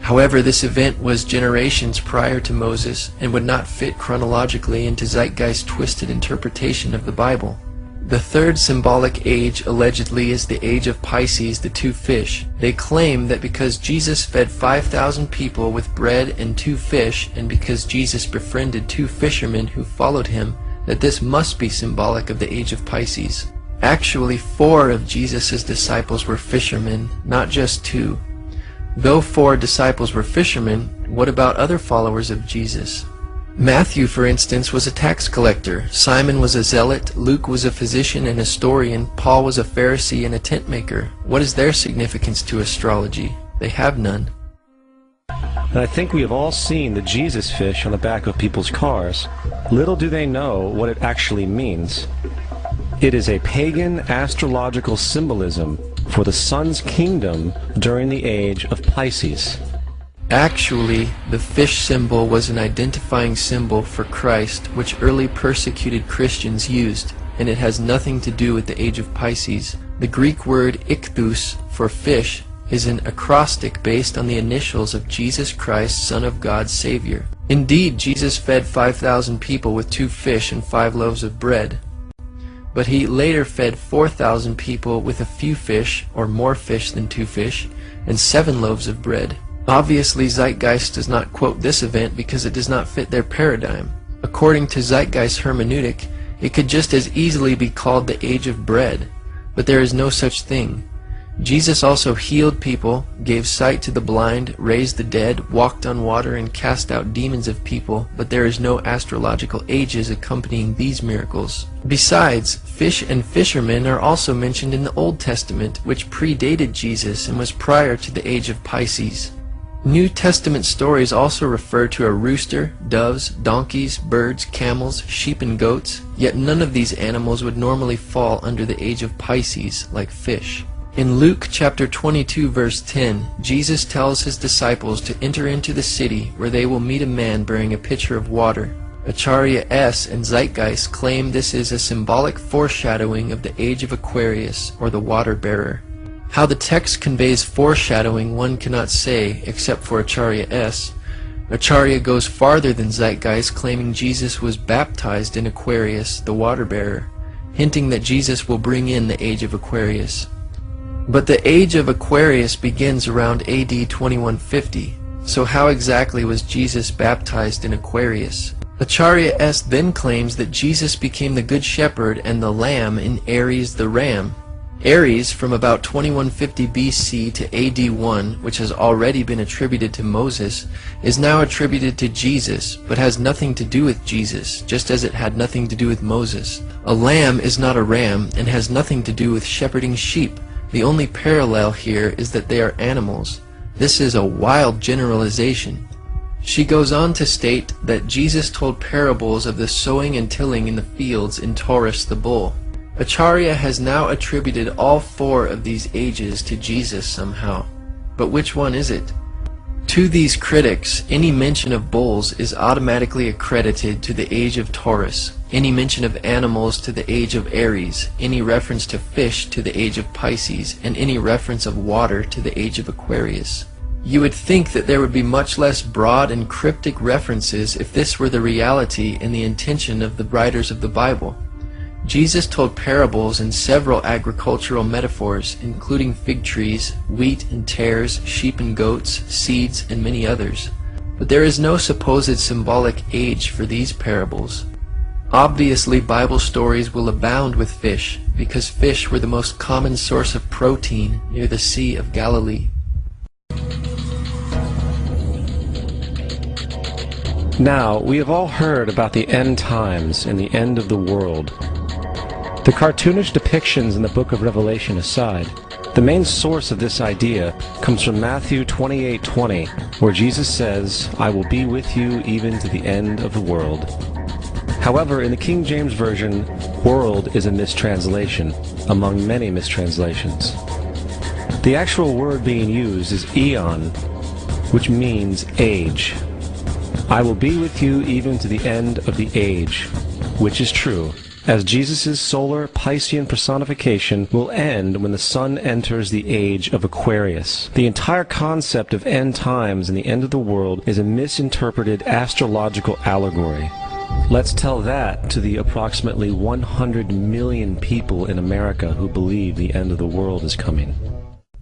However, this event was generations prior to Moses, and would not fit chronologically into Zeitgeist's twisted interpretation of the Bible. The third symbolic age allegedly is the age of Pisces, the 2 fish. They claim that because Jesus fed 5,000 people with bread and 2 fish, and because Jesus befriended 2 fishermen who followed him, that this must be symbolic of the age of Pisces. Actually, 4 of Jesus' disciples were fishermen, not just 2. Though 4 disciples were fishermen, what about other followers of Jesus? Matthew, for instance, was a tax collector. Simon was a zealot. Luke was a physician and historian. Paul was a Pharisee and a tent maker. What is their significance to astrology? They have none. And I think we have all seen the Jesus fish on the back of people's cars. Little do they know what it actually means. It is a pagan astrological symbolism for the sun's kingdom during the age of Pisces. Actually, the fish symbol was an identifying symbol for Christ which early persecuted Christians used, and it has nothing to do with the age of Pisces. The Greek word ichthus for fish is an acrostic based on the initials of Jesus Christ, Son of God, Savior. Indeed, Jesus fed 5,000 people with 2 fish and 5 loaves of bread. But he later fed 4,000 people with a few fish, or more fish than 2 fish, and 7 loaves of bread. Obviously, Zeitgeist does not quote this event because it does not fit their paradigm. According to Zeitgeist hermeneutic, it could just as easily be called the age of bread, but there is no such thing. Jesus also healed people, gave sight to the blind, raised the dead, walked on water, and cast out demons of people, but there is no astrological ages accompanying these miracles. Besides, fish and fishermen are also mentioned in the Old Testament, which predated Jesus and was prior to the age of Pisces. New Testament stories also refer to a rooster, doves, donkeys, birds, camels, sheep, and goats, yet none of these animals would normally fall under the age of Pisces, like fish. In Luke chapter 22 verse 10, Jesus tells his disciples to enter into the city where they will meet a man bearing a pitcher of water. Acharya S. and Zeitgeist claim this is a symbolic foreshadowing of the age of Aquarius, or the water bearer. How the text conveys foreshadowing one cannot say, except for Acharya S. Acharya goes farther than Zeitgeist, claiming Jesus was baptized in Aquarius, the water bearer, hinting that Jesus will bring in the age of Aquarius. But the age of Aquarius begins around AD 2150, so how exactly was Jesus baptized in Aquarius? Acharya S. then claims that Jesus became the Good Shepherd and the Lamb in Aries the Ram. Aries, from about 2150 BC to AD 1, which has already been attributed to Moses, is now attributed to Jesus, but has nothing to do with Jesus, just as it had nothing to do with Moses. A lamb is not a ram, and has nothing to do with shepherding sheep. The only parallel here is that they are animals. This is a wild generalization. She goes on to state that Jesus told parables of the sowing and tilling in the fields in Taurus the bull. Acharya has now attributed all 4 of these ages to Jesus somehow. But which one is it? To these critics, any mention of bulls is automatically accredited to the age of Taurus, any mention of animals to the age of Aries, any reference to fish to the age of Pisces, and any reference of water to the age of Aquarius. You would think that there would be much less broad and cryptic references if this were the reality and the intention of the writers of the Bible. Jesus told parables and several agricultural metaphors, including fig trees, wheat and tares, sheep and goats, seeds, and many others. But there is no supposed symbolic age for these parables. Obviously, Bible stories will abound with fish, because fish were the most common source of protein near the Sea of Galilee. Now, we have all heard about the end times and the end of the world. The cartoonish depictions in the book of Revelation aside, the main source of this idea comes from Matthew 28:20, where Jesus says, "I will be with you even to the end of the world." However, in the King James Version, world is a mistranslation, among many mistranslations. The actual word being used is eon, which means age. I will be with you even to the end of the age, which is true, as Jesus' solar Piscean personification will end when the sun enters the age of Aquarius. The entire concept of end times and the end of the world is a misinterpreted astrological allegory. Let's tell that to the approximately 100 million people in America who believe the end of the world is coming.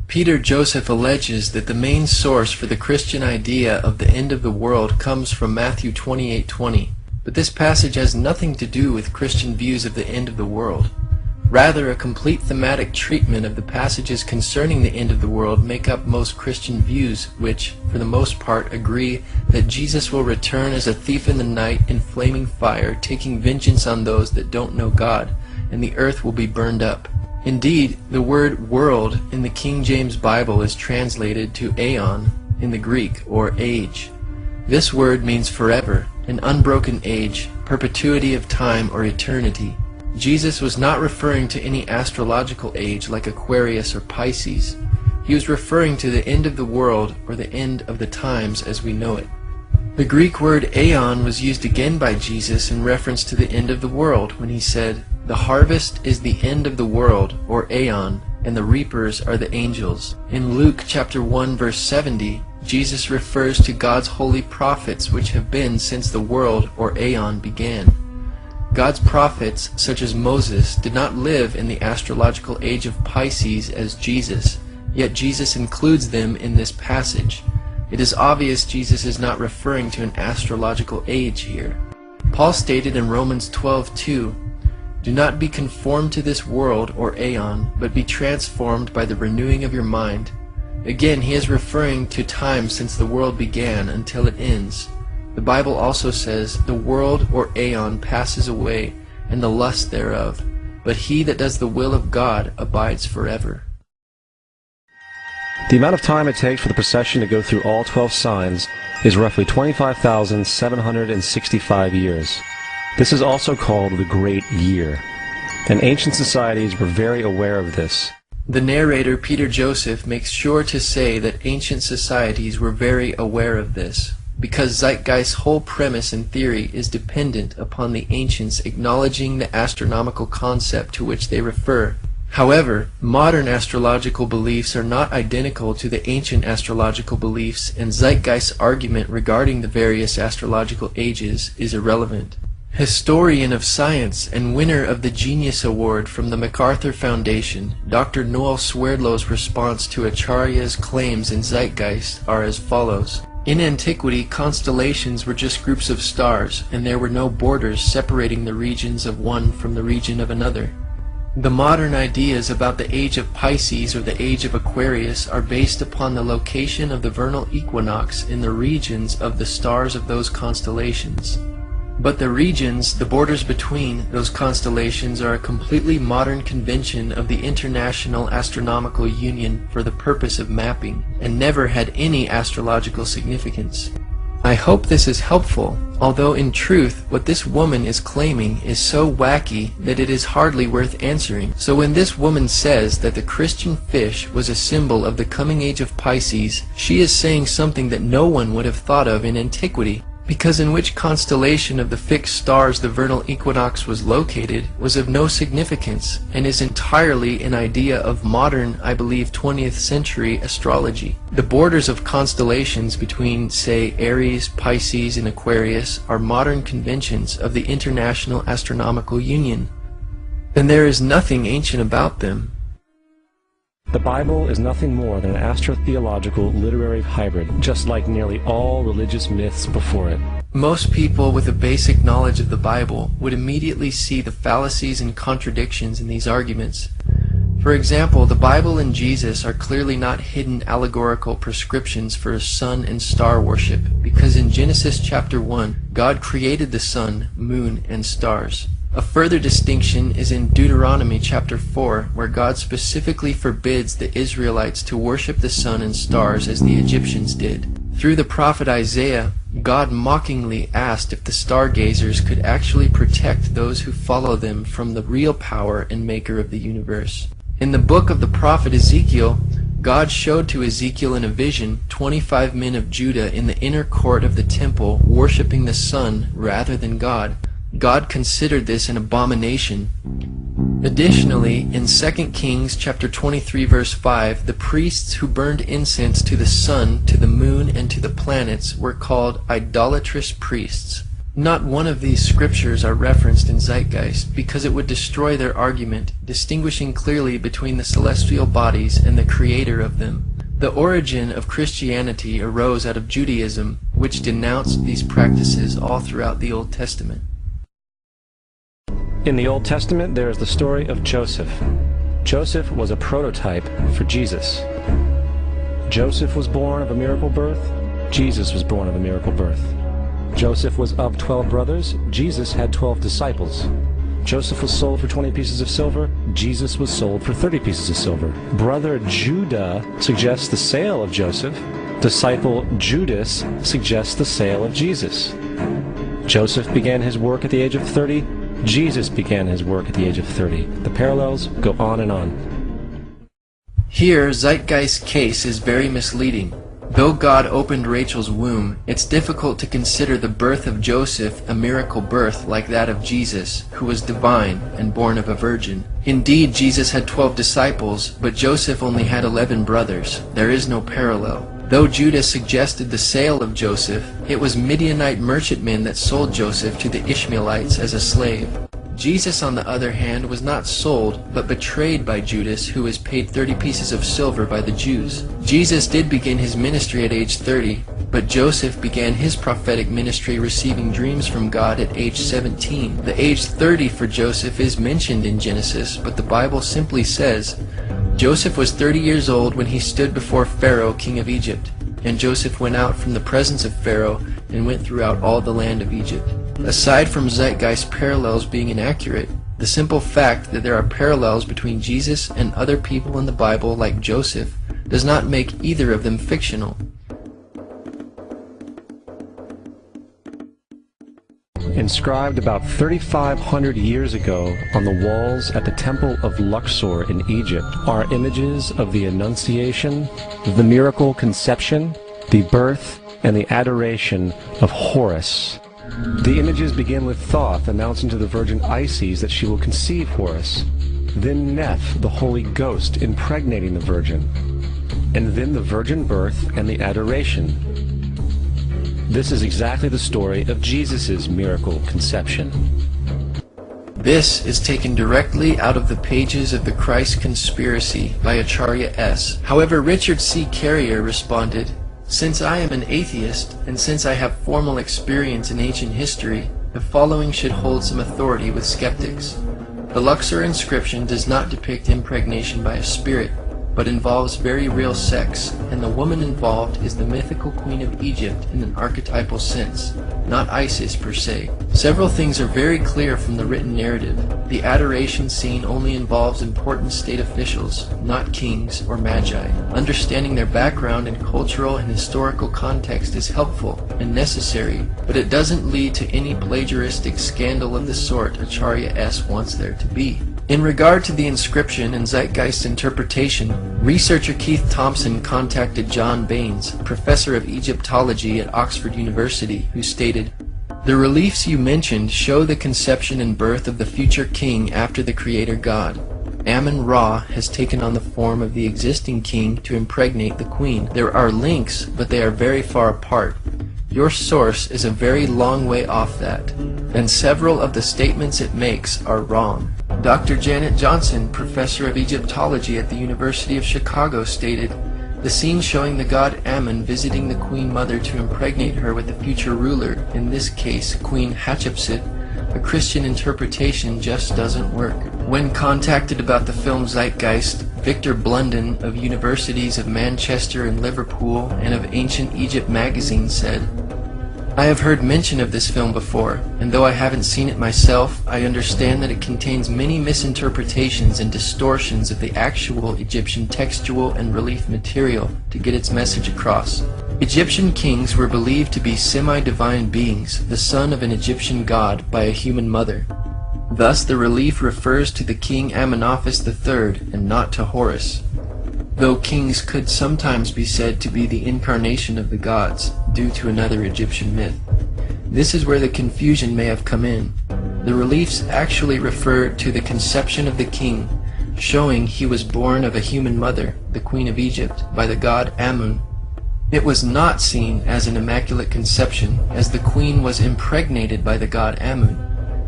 Peter Joseph alleges that the main source for the Christian idea of the end of the world comes from Matthew 28:20, but this passage has nothing to do with Christian views of the end of the world. Rather, a complete thematic treatment of the passages concerning the end of the world make up most Christian views, which, for the most part, agree that Jesus will return as a thief in the night in flaming fire, taking vengeance on those that don't know God, and the earth will be burned up. Indeed, the word world in the King James Bible is translated to aeon in the Greek, or age. This word means forever, an unbroken age, perpetuity of time or eternity. Jesus was not referring to any astrological age like Aquarius or Pisces. He was referring to the end of the world, or the end of the times as we know it. The Greek word aeon was used again by Jesus in reference to the end of the world when he said, "The harvest is the end of the world," or aeon, and the reapers are the angels. In Luke chapter 1 verse 70, Jesus refers to God's holy prophets which have been since the world, or aeon, began. God's prophets, such as Moses, did not live in the astrological age of Pisces as Jesus, yet Jesus includes them in this passage. It is obvious Jesus is not referring to an astrological age here. Paul stated in Romans 12:2, "Do not be conformed to this world, or aeon, but be transformed by the renewing of your mind." Again, he is referring to time since the world began until it ends. The Bible also says, "The world," or aeon, "passes away, and the lust thereof, but he that does the will of God abides forever." The amount of time it takes for the procession to go through all 12 signs is roughly 25,765 years. This is also called the Great Year, and ancient societies were very aware of this. The narrator, Peter Joseph, makes sure to say that ancient societies were very aware of this, because Zeitgeist's whole premise and theory is dependent upon the ancients acknowledging the astronomical concept to which they refer. However, modern astrological beliefs are not identical to the ancient astrological beliefs, and Zeitgeist's argument regarding the various astrological ages is irrelevant. Historian of science and winner of the Genius Award from the MacArthur Foundation, Dr. Noel Swerdlow's response to Acharya's claims in Zeitgeist are as follows. In antiquity, constellations were just groups of stars, and there were no borders separating the regions of one from the region of another. The modern ideas about the age of Pisces or the age of Aquarius are based upon the location of the vernal equinox in the regions of the stars of those constellations. But the regions, the borders between those constellations, are a completely modern convention of the International Astronomical Union for the purpose of mapping, and never had any astrological significance. I hope this is helpful, although in truth what this woman is claiming is so wacky that it is hardly worth answering. So when this woman says that the Christian fish was a symbol of the coming age of Pisces, she is saying something that no one would have thought of in antiquity, because in which constellation of the fixed stars the vernal equinox was located was of no significance, and is entirely an idea of modern, I believe, 20th century astrology. The borders of constellations between, say, Aries, Pisces, and Aquarius are modern conventions of the International Astronomical Union, and there is nothing ancient about them. The Bible is nothing more than an astrotheological literary hybrid, just like nearly all religious myths before it. Most people with a basic knowledge of the Bible would immediately see the fallacies and contradictions in these arguments. For example, the Bible and Jesus are clearly not hidden allegorical prescriptions for sun and star worship, because in Genesis chapter 1, God created the sun, moon, and stars. A further distinction is in Deuteronomy chapter 4, where God specifically forbids the Israelites to worship the sun and stars as the Egyptians did. Through the prophet Isaiah, God mockingly asked if the stargazers could actually protect those who follow them from the real power and maker of the universe. In the book of the prophet Ezekiel, God showed to Ezekiel in a vision 25 men of Judah in the inner court of the temple worshiping the sun rather than God. God considered this an abomination. Additionally, in 2 Kings chapter 23 verse 5, the priests who burned incense to the sun, to the moon, and to the planets were called idolatrous priests. Not one of these scriptures are referenced in Zeitgeist, because it would destroy their argument, distinguishing clearly between the celestial bodies and the creator of them. The origin of Christianity arose out of Judaism, which denounced these practices all throughout the Old Testament. In the Old Testament, there is the story of Joseph. Joseph was a prototype for Jesus. Joseph was born of a miracle birth. Jesus was born of a miracle birth. Joseph was of 12 brothers. Jesus had 12 disciples. Joseph was sold for 20 pieces of silver. Jesus was sold for 30 pieces of silver. Brother Judah suggests the sale of Joseph. Disciple Judas suggests the sale of Jesus. Joseph began his work at the age of 30. Jesus began his work at the age of 30. The parallels go on and on. Here, Zeitgeist's case is very misleading. Though God opened Rachel's womb, it's difficult to consider the birth of Joseph a miracle birth like that of Jesus, who was divine and born of a virgin. Indeed, Jesus had 12 disciples, but Joseph only had 11 brothers. There is no parallel. Though Judas suggested the sale of Joseph, it was Midianite merchantmen that sold Joseph to the Ishmaelites as a slave. Jesus, on the other hand, was not sold, but betrayed by Judas, who was paid 30 pieces of silver by the Jews. Jesus did begin his ministry at age 30, but Joseph began his prophetic ministry receiving dreams from God at age 17. The age 30 for Joseph is mentioned in Genesis, but the Bible simply says, Joseph was 30 years old when he stood before Pharaoh, king of Egypt. And Joseph went out from the presence of Pharaoh and went throughout all the land of Egypt. Aside from Zeitgeist parallels being inaccurate, the simple fact that there are parallels between Jesus and other people in the Bible like Joseph does not make either of them fictional. Inscribed about 3,500 years ago on the walls at the Temple of Luxor in Egypt are images of the Annunciation, the miracle conception, the birth, and the adoration of Horus. The images begin with Thoth announcing to the Virgin Isis that she will conceive Horus, then Nesch, the Holy Ghost, impregnating the Virgin, and then the virgin birth and the adoration. This is exactly the story of Jesus' miracle conception. This is taken directly out of the pages of The Christ Conspiracy by Acharya S. However, Richard C. Carrier responded, "Since I am an atheist, and since I have formal experience in ancient history, the following should hold some authority with skeptics. The Luxor inscription does not depict impregnation by a spirit, but involves very real sex, and the woman involved is the mythical queen of Egypt in an archetypal sense, not Isis per se. Several things are very clear from the written narrative. The adoration scene only involves important state officials, not kings or magi. Understanding their background and cultural and historical context is helpful and necessary, but it doesn't lead to any plagiaristic scandal of the sort Acharya S. wants there to be." In regard to the inscription and Zeitgeist interpretation, researcher Keith Thompson contacted John Baines, professor of Egyptology at Oxford University, who stated, "The reliefs you mentioned show the conception and birth of the future king after the creator god. Amun-Ra has taken on the form of the existing king to impregnate the queen. There are links, but they are very far apart. Your source is a very long way off that, and several of the statements it makes are wrong." Dr. Janet Johnson, professor of Egyptology at the University of Chicago, stated, "The scene showing the god Amun visiting the queen mother to impregnate her with the future ruler, in this case Queen Hatshepsut, a Christian interpretation just doesn't work." When contacted about the film Zeitgeist, Victor Blunden of Universities of Manchester and Liverpool and of Ancient Egypt magazine said, "I have heard mention of this film before, and though I haven't seen it myself, I understand that it contains many misinterpretations and distortions of the actual Egyptian textual and relief material to get its message across. Egyptian kings were believed to be semi-divine beings, the son of an Egyptian god by a human mother. Thus the relief refers to the king Amenophis III and not to Horus, though kings could sometimes be said to be the incarnation of the gods, due to another Egyptian myth. This is where the confusion may have come in. The reliefs actually refer to the conception of the king, showing he was born of a human mother, the queen of Egypt, by the god Amun. It was not seen as an immaculate conception, as the queen was impregnated by the god Amun.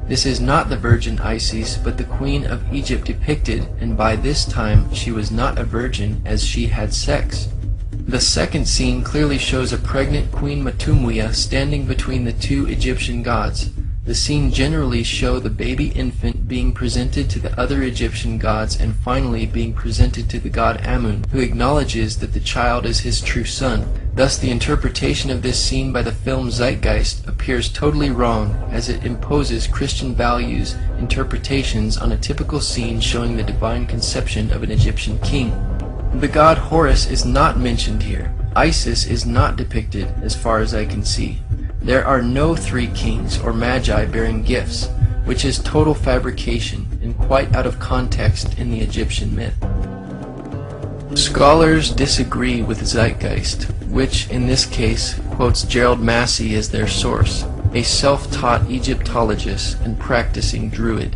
This is not the Virgin Isis, but the Queen of Egypt depicted, and by this time she was not a virgin as she had sex. The second scene clearly shows a pregnant Queen Matumwia standing between the two Egyptian gods. The scene generally show the baby infant being presented to the other Egyptian gods and finally being presented to the god Amun, who acknowledges that the child is his true son. Thus the interpretation of this scene by the film Zeitgeist appears totally wrong, as it imposes Christian values interpretations on a typical scene showing the divine conception of an Egyptian king. The god Horus is not mentioned here. Isis is not depicted as far as I can see. There are no three kings or magi bearing gifts. which is total fabrication and quite out of context in the Egyptian myth. Scholars disagree with Zeitgeist, which in this case quotes Gerald Massey as their source, a self-taught Egyptologist and practicing Druid.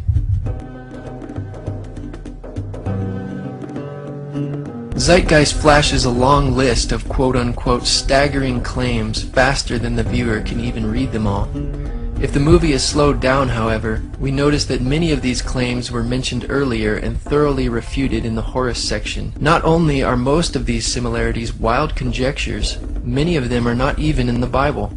Zeitgeist flashes a long list of quote-unquote staggering claims faster than the viewer can even read them all. If the movie is slowed down, however, we notice that many of these claims were mentioned earlier and thoroughly refuted in the Horus section. Not only are most of these similarities wild conjectures, many of them are not even in the Bible.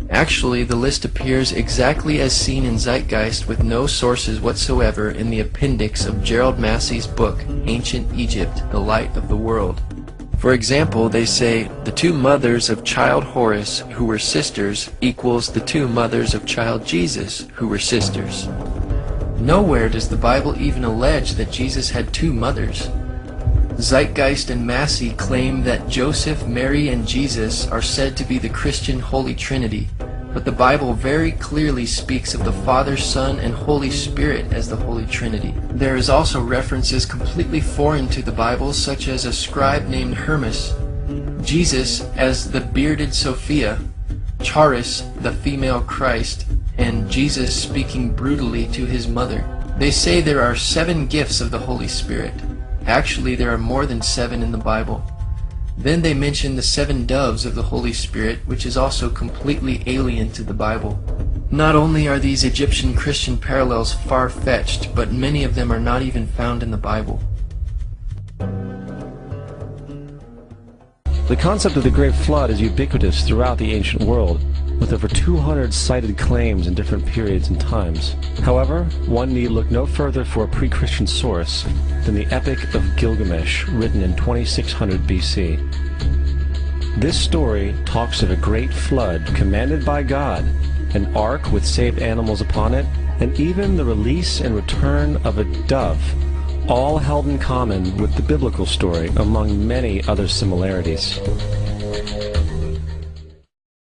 Actually, the list appears exactly as seen in Zeitgeist with no sources whatsoever in the appendix of Gerald Massey's book, Ancient Egypt, The Light of the World. For example, they say, the two mothers of child Horus, who were sisters, equals the two mothers of child Jesus, who were sisters. Nowhere does the Bible even allege that Jesus had two mothers. Zeitgeist and Massey claim that Joseph, Mary, and Jesus are said to be the Christian Holy Trinity, but the Bible very clearly speaks of the Father, Son, and Holy Spirit as the Holy Trinity. There is also references completely foreign to the Bible, such as a scribe named Hermas, Jesus as the bearded Sophia, Charis, the female Christ, and Jesus speaking brutally to his mother. They say there are 7 gifts of the Holy Spirit. Actually, there are more than 7 in the Bible. Then they mention the 7 doves of the Holy Spirit, which is also completely alien to the Bible. Not only are these Egyptian Christian parallels far-fetched, but many of them are not even found in the Bible. The concept of the Great Flood is ubiquitous throughout the ancient world, with over 200 cited claims in different periods and times. However, one need look no further for a pre-Christian source than the Epic of Gilgamesh, written in 2600 BC. This story talks of a great flood commanded by God, an ark with saved animals upon it, and even the release and return of a dove, all held in common with the biblical story, among many other similarities.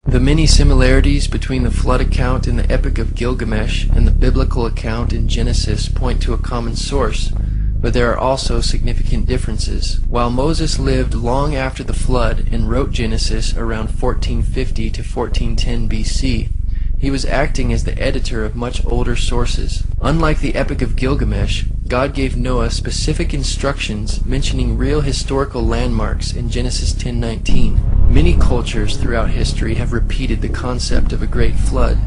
The many similarities between the flood account in the Epic of Gilgamesh and the biblical account in Genesis point to a common source, but there are also significant differences. While Moses lived long after the flood and wrote Genesis around 1450 to 1410 BC, he was acting as the editor of much older sources. Unlike the Epic of Gilgamesh, God gave Noah specific instructions mentioning real historical landmarks in Genesis 10:19. Many cultures throughout history have repeated the concept of a great flood.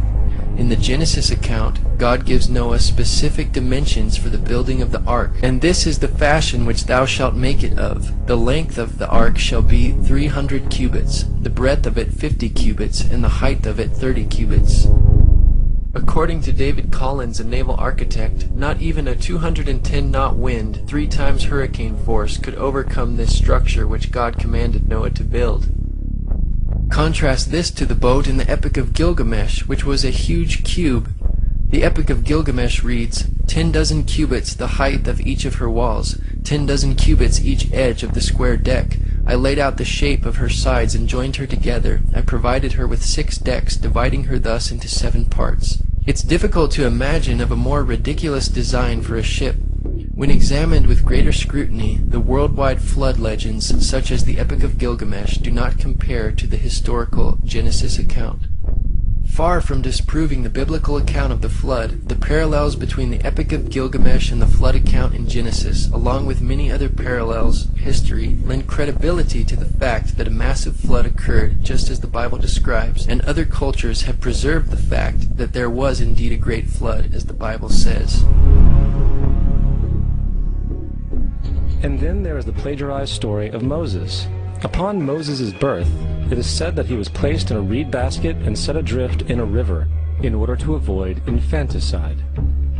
In the Genesis account, God gives Noah specific dimensions for the building of the ark, and this is the fashion which thou shalt make it of. The length of the ark shall be 300 cubits, the breadth of it 50 cubits, and the height of it 30 cubits. According to David Collins, a naval architect, not even a 210-knot wind, 3 times hurricane force, could overcome this structure which God commanded Noah to build. Contrast this to the boat in the Epic of Gilgamesh, which was a huge cube. The Epic of Gilgamesh reads, 10 dozen cubits the height of each of her walls, 10 dozen cubits each edge of the square deck. I laid out the shape of her sides and joined her together. I provided her with 6 decks, dividing her thus into 7 parts. It's difficult to imagine of a more ridiculous design for a ship. When examined with greater scrutiny, the worldwide flood legends, such as the Epic of Gilgamesh, do not compare to the historical Genesis account. Far from disproving the biblical account of the flood, the parallels between the Epic of Gilgamesh and the flood account in Genesis, along with many other parallels in history, lend credibility to the fact that a massive flood occurred just as the Bible describes, and other cultures have preserved the fact that there was indeed a great flood, as the Bible says. And then there is the plagiarized story of Moses. Upon Moses' birth, it is said that he was placed in a reed basket and set adrift in a river in order to avoid infanticide.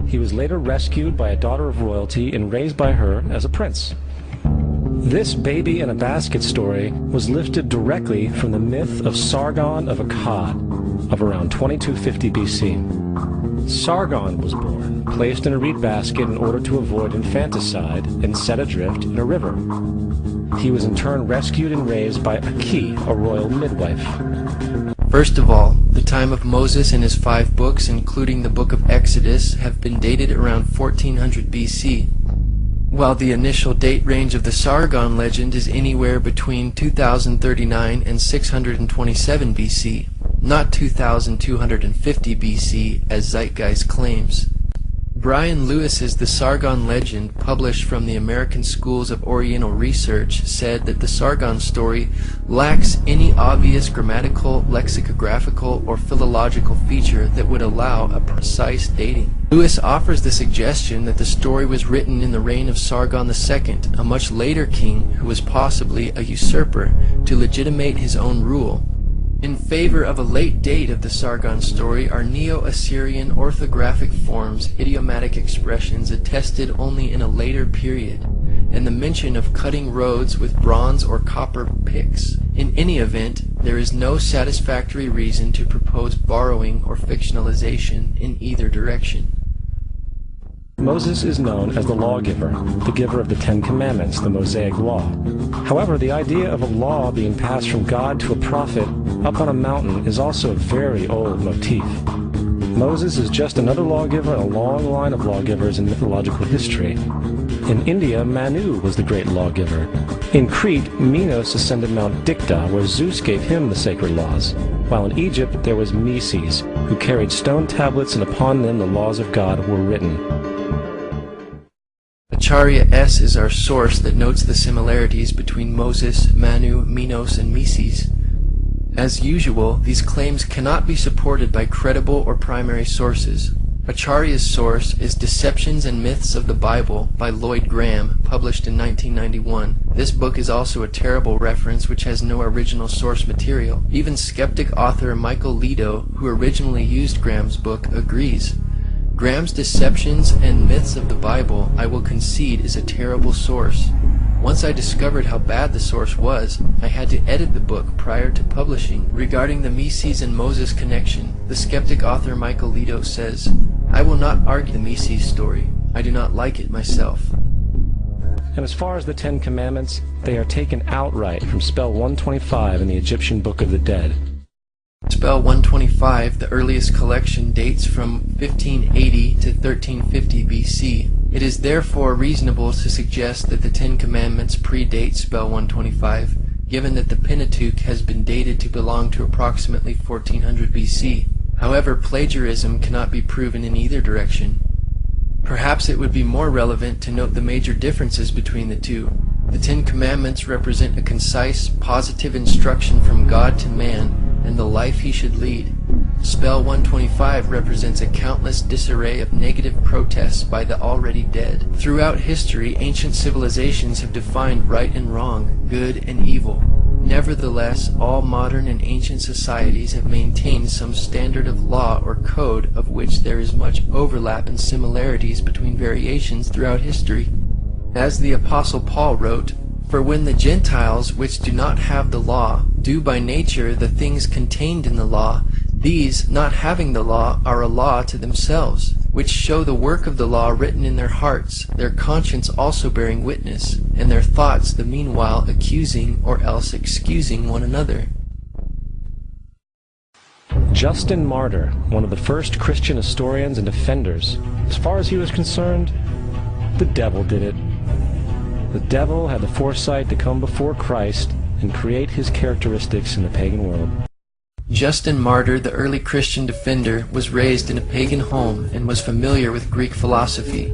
He was later rescued by a daughter of royalty and raised by her as a prince. This baby in a basket story was lifted directly from the myth of Sargon of Akkad of around 2250 BC. Sargon was born, placed in a reed basket in order to avoid infanticide, and set adrift in a river. He was in turn rescued and raised by Aki, a royal midwife. First of all, the time of Moses and his 5 books, including the book of Exodus, have been dated around 1400 BC, while the initial date range of the Sargon legend is anywhere between 2039 and 627 BC, not 2250 BC as Zeitgeist claims. Brian Lewis's The Sargon Legend, published from the American Schools of Oriental Research, said that the Sargon story lacks any obvious grammatical, lexicographical, or philological feature that would allow a precise dating. Lewis offers the suggestion that the story was written in the reign of Sargon II, a much later king who was possibly a usurper, to legitimate his own rule. In favor of a late date of the Sargon story are Neo-Assyrian orthographic forms, idiomatic expressions attested only in a later period, and the mention of cutting roads with bronze or copper picks. In any event, there is no satisfactory reason to propose borrowing or fictionalization in either direction. Moses is known as the lawgiver, the giver of the 10 Commandments, the Mosaic Law. However, the idea of a law being passed from God to a prophet up on a mountain is also a very old motif. Moses is just another lawgiver in a long line of lawgivers in mythological history. In India, Manu was the great lawgiver. In Crete, Minos ascended Mount Dicta, where Zeus gave him the sacred laws, while in Egypt there was Meses, who carried stone tablets and upon them the laws of God were written. Acharya S. is our source that notes the similarities between Moses, Manu, Minos, and Meses. As usual, these claims cannot be supported by credible or primary sources. Acharya's source is Deceptions and Myths of the Bible by Lloyd Graham, published in 1991. This book is also a terrible reference which has no original source material. Even skeptic author Michael Lido, who originally used Graham's book, agrees. Graham's Deceptions and Myths of the Bible, I will concede, is a terrible source. Once I discovered how bad the source was, I had to edit the book prior to publishing. Regarding the Meses and Moses connection, the skeptic author Michael Lido says, I will not argue the Meses story. I do not like it myself. And as far as the 10 Commandments, they are taken outright from spell 125 in the Egyptian Book of the Dead. Spell 125, the earliest collection, dates from 1580 to 1350 BC. It is therefore reasonable to suggest that the 10 Commandments predate spell 125, given that the Pentateuch has been dated to belong to approximately 1400 BC. However, plagiarism cannot be proven in either direction. Perhaps it would be more relevant to note the major differences between the two. The 10 Commandments represent a concise, positive instruction from God to man, and the life he should lead. Spell 125 represents a countless disarray of negative protests by the already dead. Throughout history, ancient civilizations have defined right and wrong, good and evil. Nevertheless, all modern and ancient societies have maintained some standard of law or code of which there is much overlap and similarities between variations throughout history. As the Apostle Paul wrote, For when the Gentiles, which do not have the law, do by nature the things contained in the law, these, not having the law, are a law to themselves, which show the work of the law written in their hearts, their conscience also bearing witness, and their thoughts the meanwhile accusing or else excusing one another. Justin Martyr, one of the first Christian historians and defenders, as far as he was concerned, the devil did it. The devil had the foresight to come before Christ and create his characteristics in the pagan world. Justin Martyr, the early Christian defender, was raised in a pagan home and was familiar with Greek philosophy.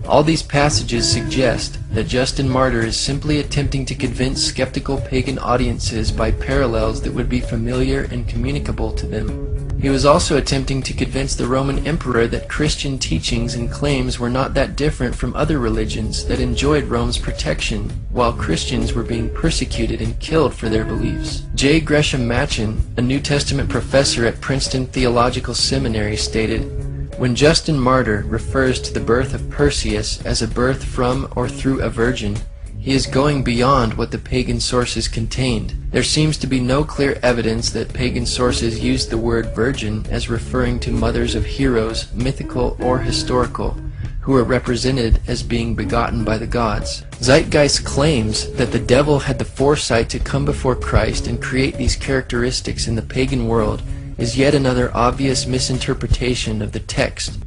All these passages suggest that Justin Martyr is simply attempting to convince skeptical pagan audiences by parallels that would be familiar and communicable to them. He was also attempting to convince the Roman emperor that Christian teachings and claims were not that different from other religions that enjoyed Rome's protection, while Christians were being persecuted and killed for their beliefs. J. Gresham Machen, a New Testament professor at Princeton Theological Seminary, stated, When Justin Martyr refers to the birth of Perseus as a birth from or through a virgin, he is going beyond what the pagan sources contained. There seems to be no clear evidence that pagan sources used the word virgin as referring to mothers of heroes, mythical or historical. who are represented as being begotten by the gods. Zeitgeist claims that the devil had the foresight to come before Christ and create these characteristics in the pagan world is yet another obvious misinterpretation of the text.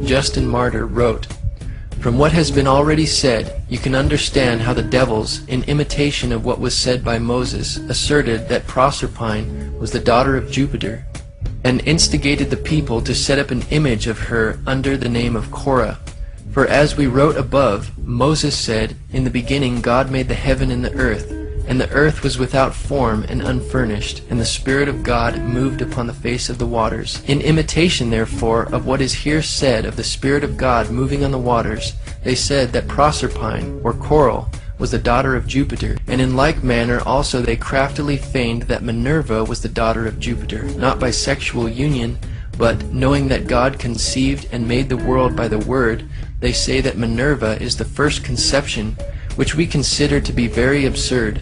Justin Martyr wrote, "From what has been already said, you can understand how the devils, in imitation of what was said by Moses, asserted that Proserpine was the daughter of Jupiter, and instigated the people to set up an image of her under the name of Korah. For as we wrote above, Moses said, 'In the beginning God made the heaven and the earth was without form and unfurnished, and the Spirit of God moved upon the face of the waters.' In imitation, therefore, of what is here said of the Spirit of God moving on the waters, they said that Proserpine, or Coral, was the daughter of Jupiter, and in like manner also they craftily feigned that Minerva was the daughter of Jupiter, not by sexual union, but, knowing that God conceived and made the world by the Word, they say that Minerva is the first conception, which we consider to be very absurd,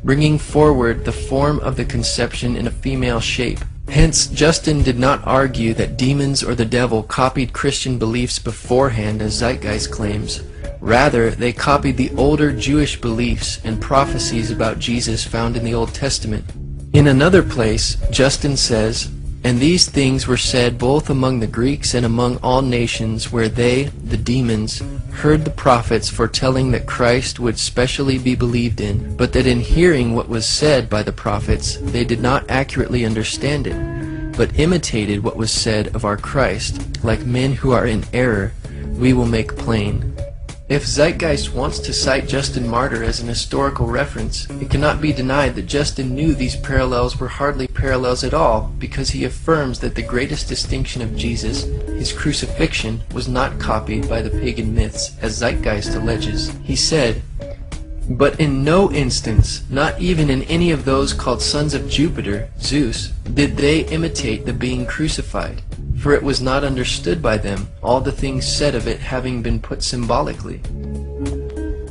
bringing forward the form of the conception in a female shape. Hence, Justin did not argue that demons or the devil copied Christian beliefs beforehand, as Zeitgeist claims. Rather, they copied the older Jewish beliefs and prophecies about Jesus found in the Old Testament. In another place, Justin says, "And these things were said both among the Greeks and among all nations, where they, the demons, heard the prophets foretelling that Christ would specially be believed in, but that in hearing what was said by the prophets, they did not accurately understand it, but imitated what was said of our Christ. Like men who are in error, we will make plain." If Zeitgeist wants to cite Justin Martyr as an historical reference, it cannot be denied that Justin knew these parallels were hardly parallels at all, because he affirms that the greatest distinction of Jesus, his crucifixion, was not copied by the pagan myths, as Zeitgeist alleges. He said, "But in no instance, not even in any of those called sons of Jupiter, Zeus, did they imitate the being crucified. For it was not understood by them, all the things said of it having been put symbolically."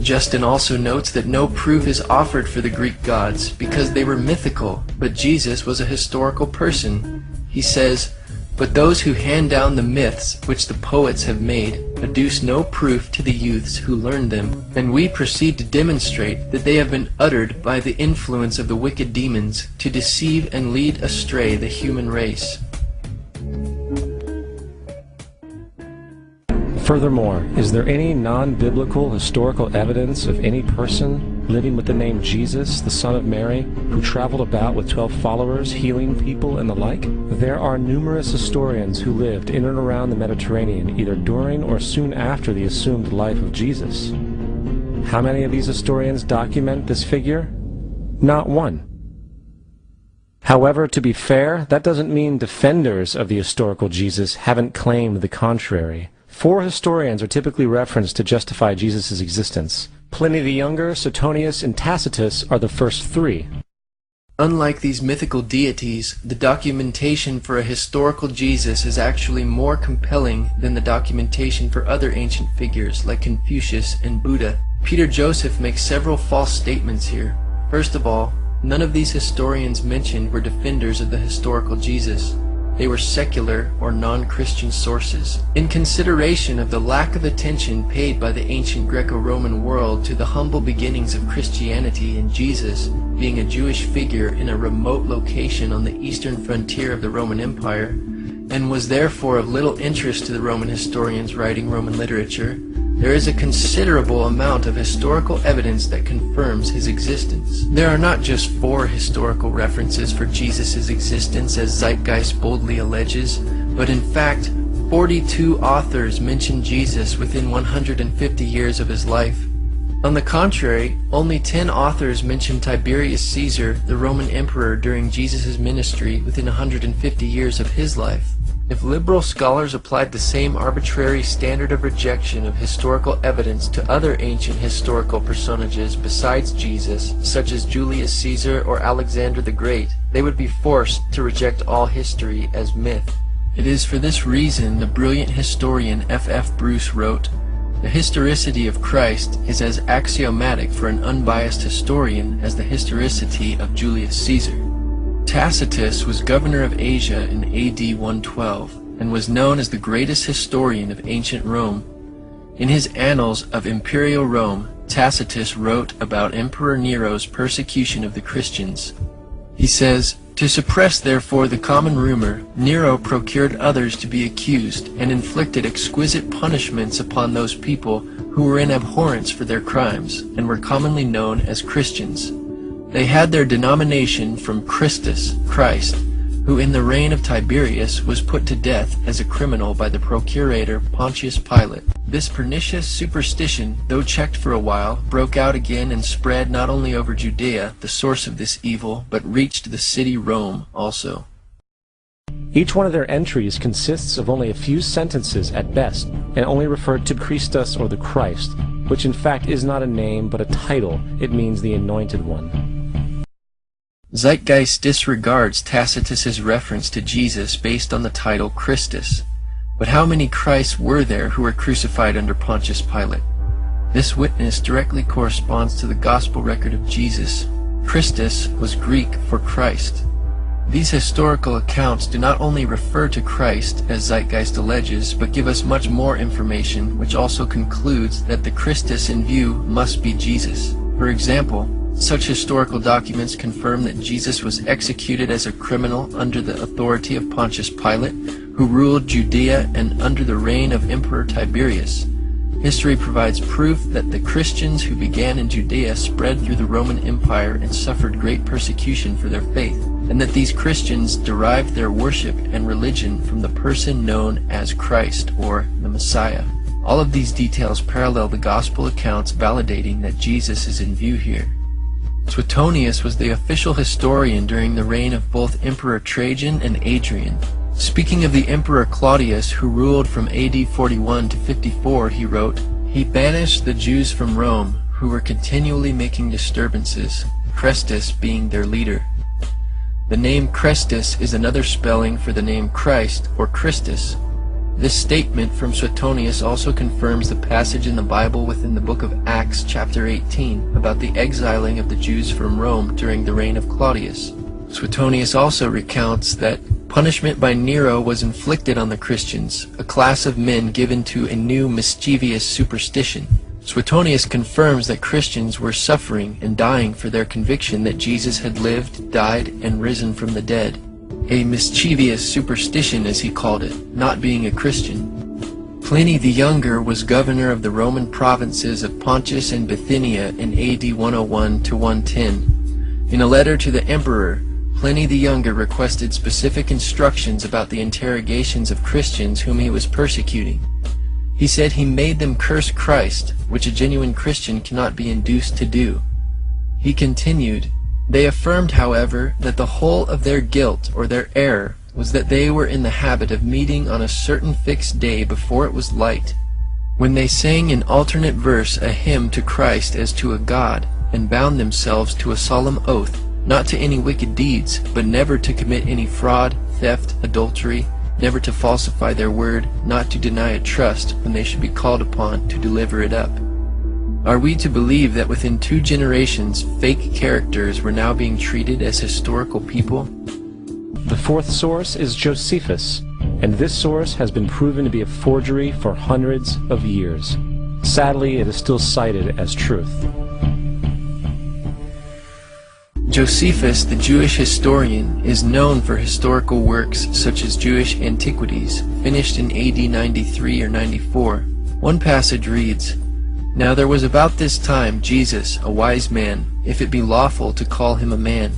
Justin also notes that no proof is offered for the Greek gods, because they were mythical, but Jesus was a historical person. He says, "But those who hand down the myths which the poets have made, adduce no proof to the youths who learn them, and we proceed to demonstrate that they have been uttered by the influence of the wicked demons, to deceive and lead astray the human race." Furthermore, is there any non-biblical historical evidence of any person living with the name Jesus, the son of Mary, who traveled about with 12 followers, healing people and the like? There are numerous historians who lived in and around the Mediterranean, either during or soon after the assumed life of Jesus. How many of these historians document this figure? Not one. However, to be fair, that doesn't mean defenders of the historical Jesus haven't claimed the contrary. 4 historians are typically referenced to justify Jesus' existence. Pliny the Younger, Suetonius, and Tacitus are the first 3. Unlike these mythical deities, the documentation for a historical Jesus is actually more compelling than the documentation for other ancient figures like Confucius and Buddha. Peter Joseph makes several false statements here. First of all, none of these historians mentioned were defenders of the historical Jesus. They were secular or non-Christian sources. In consideration of the lack of attention paid by the ancient Greco-Roman world to the humble beginnings of Christianity and Jesus being a Jewish figure in a remote location on the eastern frontier of the Roman Empire, and was therefore of little interest to the Roman historians writing Roman literature, there is a considerable amount of historical evidence that confirms his existence. There are not just 4 historical references for Jesus' existence, as Zeitgeist boldly alleges, but in fact, 42 authors mention Jesus within 150 years of his life. On the contrary, only 10 authors mention Tiberius Caesar, the Roman emperor during Jesus' ministry within 150 years of his life. If liberal scholars applied the same arbitrary standard of rejection of historical evidence to other ancient historical personages besides Jesus, such as Julius Caesar or Alexander the Great, they would be forced to reject all history as myth. It is for this reason the brilliant historian F.F. Bruce wrote, "The historicity of Christ is as axiomatic for an unbiased historian as the historicity of Julius Caesar." Tacitus was governor of Asia in AD 112 and was known as the greatest historian of ancient Rome. In his Annals of Imperial Rome, Tacitus wrote about Emperor Nero's persecution of the Christians. He says, "To suppress therefore the common rumor, Nero procured others to be accused, and inflicted exquisite punishments upon those people who were in abhorrence for their crimes, and were commonly known as Christians. They had their denomination from Christus, Christ, who in the reign of Tiberius was put to death as a criminal by the procurator Pontius Pilate. This pernicious superstition, though checked for a while, broke out again and spread not only over Judea, the source of this evil, but reached the city Rome also." Each one of their entries consists of only a few sentences at best, and only referred to Christus or the Christ, which in fact is not a name but a title. It means the Anointed One. Zeitgeist disregards Tacitus's reference to Jesus based on the title Christus. But how many Christs were there who were crucified under Pontius Pilate? This witness directly corresponds to the gospel record of Jesus. Christus was Greek for Christ. These historical accounts do not only refer to Christ, as Zeitgeist alleges, but give us much more information, which also concludes that the Christus in view must be Jesus. For example, such historical documents confirm that Jesus was executed as a criminal under the authority of Pontius Pilate, who ruled Judea and under the reign of Emperor Tiberius. History provides proof that the Christians who began in Judea spread through the Roman Empire and suffered great persecution for their faith, and that these Christians derived their worship and religion from the person known as Christ, or the Messiah. All of these details parallel the gospel accounts, validating that Jesus is in view here. Suetonius was the official historian during the reign of both Emperor Trajan and Adrian. Speaking of the Emperor Claudius, who ruled from AD 41 to 54, he wrote, "He banished the Jews from Rome, who were continually making disturbances, Chrestus being their leader." The name Chrestus is another spelling for the name Christ, or Christus. This statement from Suetonius also confirms the passage in the Bible within the book of Acts chapter 18 about the exiling of the Jews from Rome during the reign of Claudius. Suetonius also recounts that punishment by Nero was inflicted on the Christians, a class of men given to a new mischievous superstition. Suetonius confirms that Christians were suffering and dying for their conviction that Jesus had lived, died, and risen from the dead. A mischievous superstition, as he called it, not being a Christian. Pliny the Younger was governor of the Roman provinces of Pontus and Bithynia in AD 101 to 110. In a letter to the emperor, Pliny the Younger requested specific instructions about the interrogations of Christians whom he was persecuting. He said he made them curse Christ, which a genuine Christian cannot be induced to do. He continued, "They affirmed, however, that the whole of their guilt or their error was that they were in the habit of meeting on a certain fixed day before it was light, when they sang in alternate verse a hymn to Christ as to a God, and bound themselves to a solemn oath, not to any wicked deeds, but never to commit any fraud, theft, adultery, never to falsify their word, not to deny a trust when they should be called upon to deliver it up." Are we to believe that within 2 generations, fake characters were now being treated as historical people? The fourth source is Josephus, and this source has been proven to be a forgery for hundreds of years. Sadly, it is still cited as truth. Josephus, the Jewish historian, is known for historical works such as Jewish Antiquities, finished in AD 93 or 94. One passage reads, "Now there was about this time Jesus, a wise man, if it be lawful to call him a man,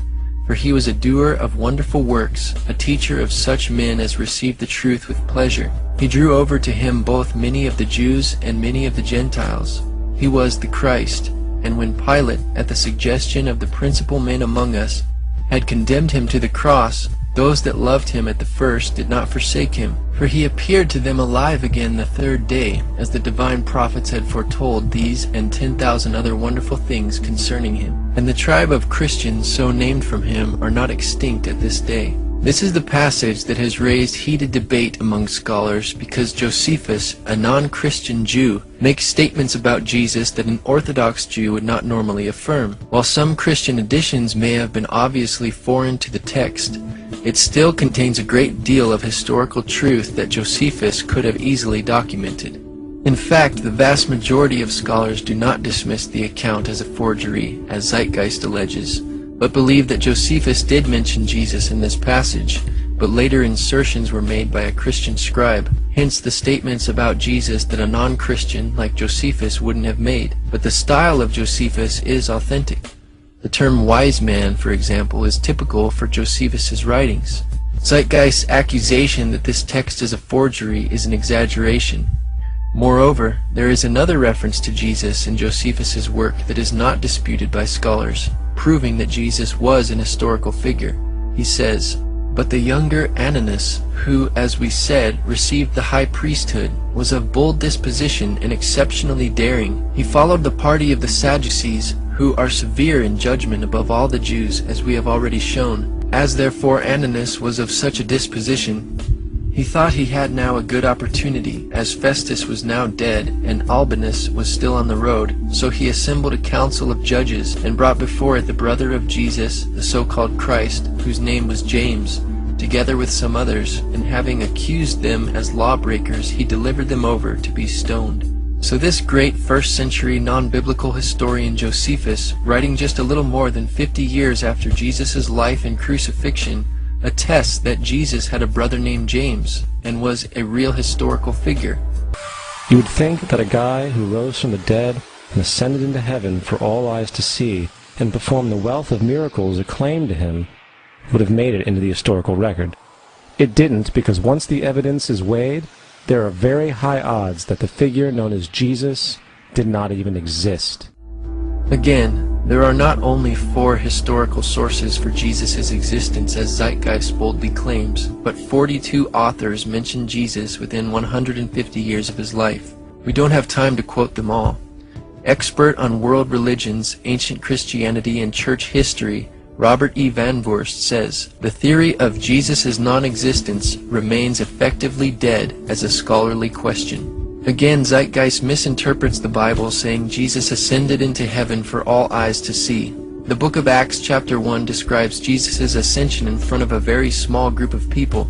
for he was a doer of wonderful works, a teacher of such men as received the truth with pleasure. He drew over to him both many of the Jews and many of the Gentiles. He was the Christ. And when Pilate, at the suggestion of the principal men among us, had condemned him to the cross, those that loved him at the first did not forsake him, for he appeared to them alive again the 3rd day, as the divine prophets had foretold these and 10,000 other wonderful things concerning him. And the tribe of Christians so named from him are not extinct at this day." This is the passage that has raised heated debate among scholars because Josephus, a non-Christian Jew, makes statements about Jesus that an Orthodox Jew would not normally affirm. While some Christian additions may have been obviously foreign to the text, it still contains a great deal of historical truth that Josephus could have easily documented. In fact, the vast majority of scholars do not dismiss the account as a forgery, as Zeitgeist alleges, but believe that Josephus did mention Jesus in this passage, but later insertions were made by a Christian scribe, hence the statements about Jesus that a non-Christian like Josephus wouldn't have made. But the style of Josephus is authentic. The term wise man, for example, is typical for Josephus's writings. Zeitgeist's accusation that this text is a forgery is an exaggeration. Moreover, there is another reference to Jesus in Josephus's work that is not disputed by scholars, proving that Jesus was an historical figure. He says, "But the younger Ananus, who, as we said, received the high priesthood, was of bold disposition and exceptionally daring. He followed the party of the Sadducees, who are severe in judgment above all the Jews, as we have already shown. As therefore Ananus was of such a disposition, he thought he had now a good opportunity, as Festus was now dead, and Albinus was still on the road. So he assembled a council of judges, and brought before it the brother of Jesus, the so-called Christ, whose name was James, together with some others, and having accused them as lawbreakers, he delivered them over to be stoned." So this great first-century non-biblical historian Josephus, writing just a little more than 50 years after Jesus' life and crucifixion, attests that Jesus had a brother named James, and was a real historical figure. You would think that a guy who rose from the dead and ascended into heaven for all eyes to see, and performed the wealth of miracles acclaimed to him, would have made it into the historical record. It didn't, because once the evidence is weighed, there are very high odds that the figure known as Jesus did not even exist. Again, there are not only 4 historical sources for Jesus' existence as Zeitgeist boldly claims, but 42 authors mention Jesus within 150 years of his life. We don't have time to quote them all. Expert on world religions, ancient Christianity, and church history, Robert E. Van Voorst says, "The theory of Jesus' non-existence remains effectively dead as a scholarly question." Again, Zeitgeist misinterprets the Bible, saying Jesus ascended into heaven for all eyes to see. The book of Acts chapter 1 describes Jesus' ascension in front of a very small group of people.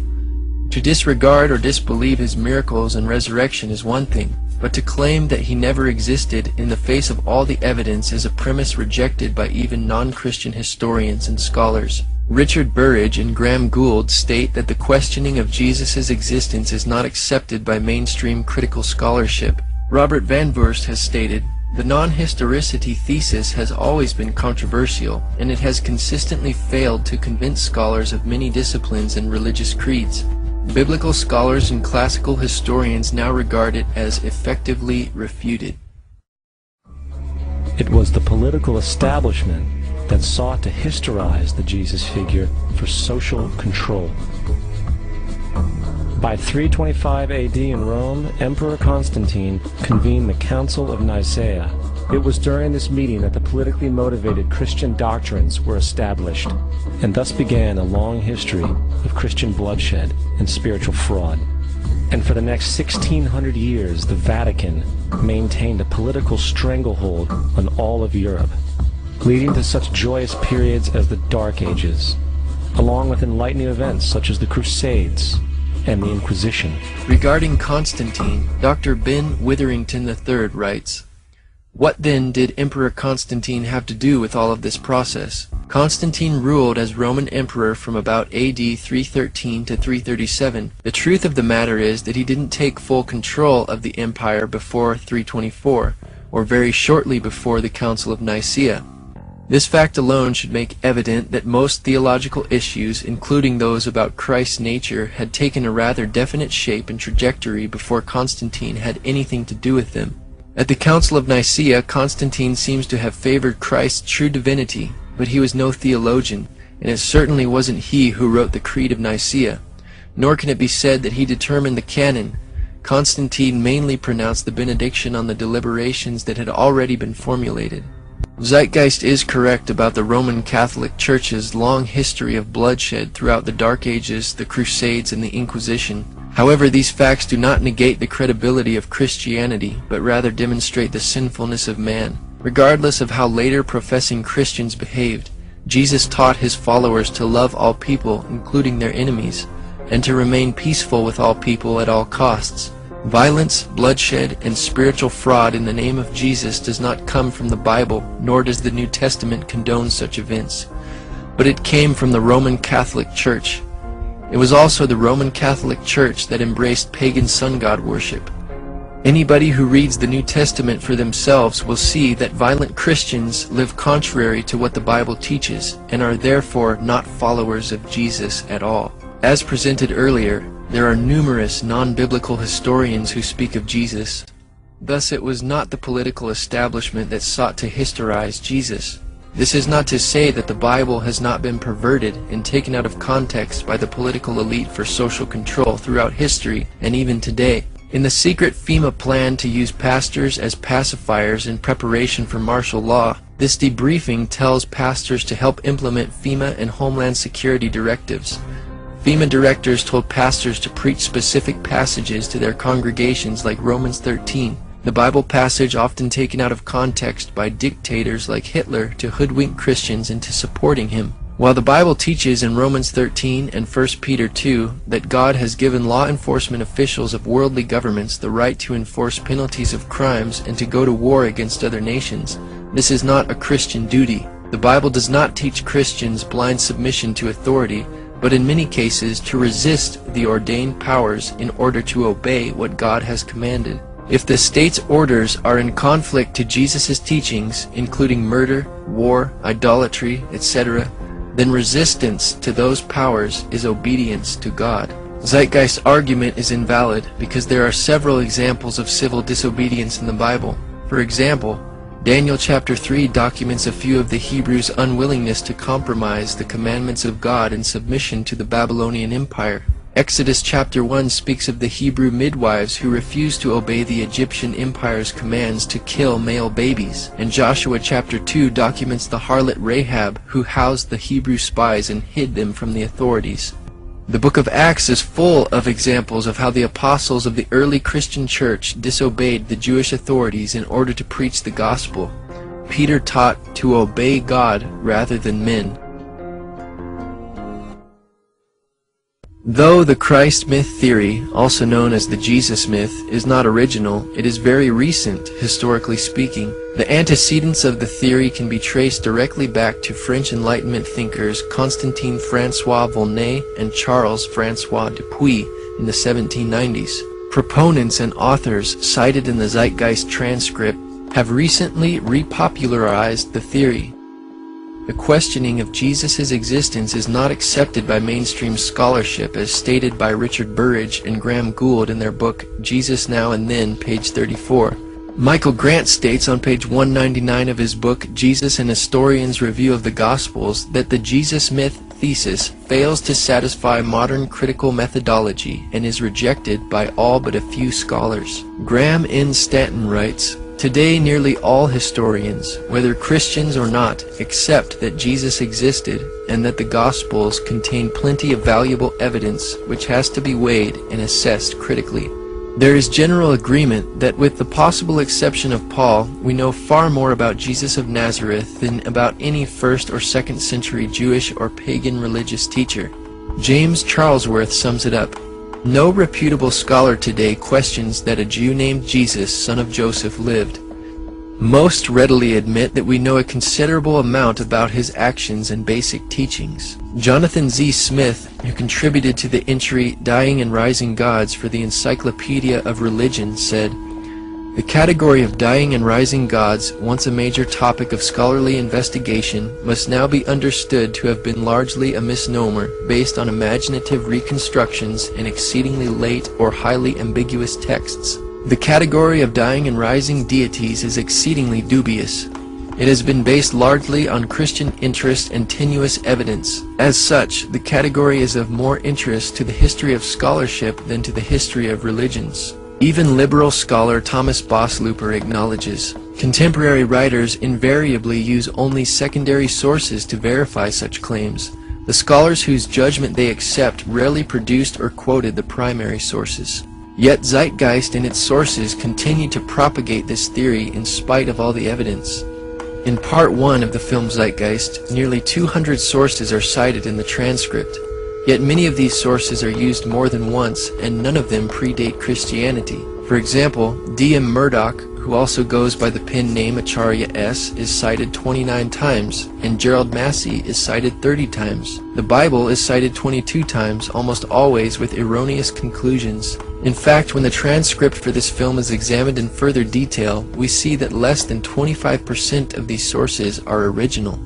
To disregard or disbelieve his miracles and resurrection is one thing, but to claim that he never existed in the face of all the evidence is a premise rejected by even non-Christian historians and scholars. Richard Burridge and Graham Gould state that the questioning of Jesus' existence is not accepted by mainstream critical scholarship. Robert Van Voorst has stated, "The non-historicity thesis has always been controversial, and it has consistently failed to convince scholars of many disciplines and religious creeds. Biblical scholars and classical historians now regard it as effectively refuted." It was the political establishment that sought to historize the Jesus figure for social control. By 325 AD in Rome, Emperor Constantine convened the Council of Nicaea. It was during this meeting that the politically motivated Christian doctrines were established, and thus began a long history of Christian bloodshed and spiritual fraud. And for the next 1600 years, the Vatican maintained a political stranglehold on all of Europe, leading to such joyous periods as the Dark Ages, along with enlightening events such as the Crusades and the Inquisition. Regarding Constantine, Dr. Ben Witherington III writes, "What then did Emperor Constantine have to do with all of this process? Constantine ruled as Roman Emperor from about AD 313 to 337. The truth of the matter is that he didn't take full control of the empire before 324, or very shortly before the Council of Nicaea. This fact alone should make evident that most theological issues, including those about Christ's nature, had taken a rather definite shape and trajectory before Constantine had anything to do with them. At the Council of Nicaea, Constantine seems to have favored Christ's true divinity, but he was no theologian, and it certainly wasn't he who wrote the Creed of Nicaea, nor can it be said that he determined the canon. Constantine mainly pronounced the benediction on the deliberations that had already been formulated. Zeitgeist is correct about the Roman Catholic Church's long history of bloodshed throughout the Dark Ages, the Crusades, and the Inquisition. However, these facts do not negate the credibility of Christianity, but rather demonstrate the sinfulness of man. Regardless of how later professing Christians behaved, Jesus taught his followers to love all people, including their enemies, and to remain peaceful with all people at all costs. Violence, bloodshed, and spiritual fraud in the name of Jesus does not come from the Bible, nor does the New Testament condone such events. But it came from the Roman Catholic Church. It was also the Roman Catholic Church that embraced pagan sun god worship. Anybody who reads the New Testament for themselves will see that violent Christians live contrary to what the Bible teaches, and are therefore not followers of Jesus at all. As presented earlier, there are numerous non-biblical historians who speak of Jesus. Thus it was not the political establishment that sought to historize Jesus. This is not to say that the Bible has not been perverted and taken out of context by the political elite for social control throughout history and even today. In the secret FEMA plan to use pastors as pacifiers in preparation for martial law, this debriefing tells pastors to help implement FEMA and Homeland Security directives. FEMA directors told pastors to preach specific passages to their congregations like Romans 13, the Bible passage often taken out of context by dictators like Hitler to hoodwink Christians into supporting him. While the Bible teaches in Romans 13 and 1 Peter 2 that God has given law enforcement officials of worldly governments the right to enforce penalties of crimes and to go to war against other nations, this is not a Christian duty. The Bible does not teach Christians blind submission to authority, but in many cases to resist the ordained powers in order to obey what God has commanded. If the state's orders are in conflict to Jesus' teachings, including murder, war, idolatry, etc., then resistance to those powers is obedience to God. Zeitgeist's argument is invalid because there are several examples of civil disobedience in the Bible. For example, Daniel chapter 3 documents a few of the Hebrews' unwillingness to compromise the commandments of God in submission to the Babylonian Empire. Exodus chapter 1 speaks of the Hebrew midwives who refused to obey the Egyptian Empire's commands to kill male babies. And Joshua chapter 2 documents the harlot Rahab who housed the Hebrew spies and hid them from the authorities. The book of Acts is full of examples of how the apostles of the early Christian church disobeyed the Jewish authorities in order to preach the gospel. Peter taught to obey God rather than men. Though the Christ myth theory, also known as the Jesus myth, is not original, it is very recent, historically speaking. The antecedents of the theory can be traced directly back to French Enlightenment thinkers Constantin François Volney and Charles François Dupuy in the 1790s. Proponents and authors cited in the Zeitgeist transcript have recently repopularized the theory. The questioning of Jesus' existence is not accepted by mainstream scholarship as stated by Richard Burridge and Graham Gould in their book Jesus Now and Then, page 34. Michael Grant states on page 199 of his book Jesus, an Historian's Review of the Gospels that the Jesus myth thesis fails to satisfy modern critical methodology and is rejected by all but a few scholars. Graham N. Stanton writes, "Today nearly all historians, whether Christians or not, accept that Jesus existed and that the Gospels contain plenty of valuable evidence which has to be weighed and assessed critically. There is general agreement that with the possible exception of Paul, we know far more about Jesus of Nazareth than about any 1st or 2nd century Jewish or pagan religious teacher." James Charlesworth sums it up. "No reputable scholar today questions that a Jew named Jesus, son of Joseph, lived. Most readily admit that we know a considerable amount about his actions and basic teachings." Jonathan Z. Smith, who contributed to the entry Dying and Rising Gods for the Encyclopedia of Religion, said, "The category of dying and rising gods, once a major topic of scholarly investigation, must now be understood to have been largely a misnomer based on imaginative reconstructions and exceedingly late or highly ambiguous texts. The category of dying and rising deities is exceedingly dubious. It has been based largely on Christian interest and tenuous evidence. As such, the category is of more interest to the history of scholarship than to the history of religions." Even liberal scholar Thomas Bosslooper acknowledges, "Contemporary writers invariably use only secondary sources to verify such claims. The scholars whose judgment they accept rarely produced or quoted the primary sources." Yet Zeitgeist and its sources continue to propagate this theory in spite of all the evidence. In part 1 of the film Zeitgeist, nearly 200 sources are cited in the transcript. Yet many of these sources are used more than once, and none of them predate Christianity. For example, D.M. Murdoch, who also goes by the pen name Acharya S., is cited 29 times, and Gerald Massey is cited 30 times. The Bible is cited 22 times, almost always with erroneous conclusions. In fact, when the transcript for this film is examined in further detail, we see that less than 25% of these sources are original.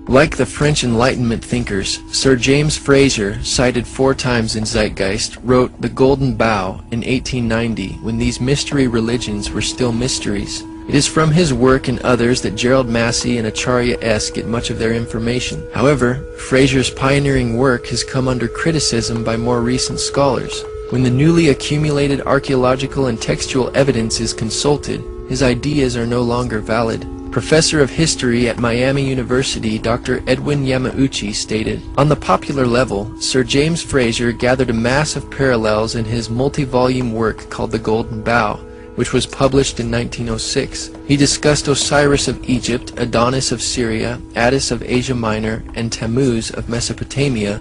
Like the French Enlightenment thinkers, Sir James Frazer, cited 4 times in Zeitgeist, wrote The Golden Bough in 1890 when these mystery religions were still mysteries. It is from his work and others that Gerald Massey and Acharya S. get much of their information. However, Frazer's pioneering work has come under criticism by more recent scholars. When the newly accumulated archaeological and textual evidence is consulted, his ideas are no longer valid. Professor of History at Miami University, Dr. Edwin Yamauchi stated, "On the popular level, Sir James Frazer gathered a mass of parallels in his multi-volume work called The Golden Bough, which was published in 1906. He discussed Osiris of Egypt, Adonis of Syria, Attis of Asia Minor, and Tammuz of Mesopotamia,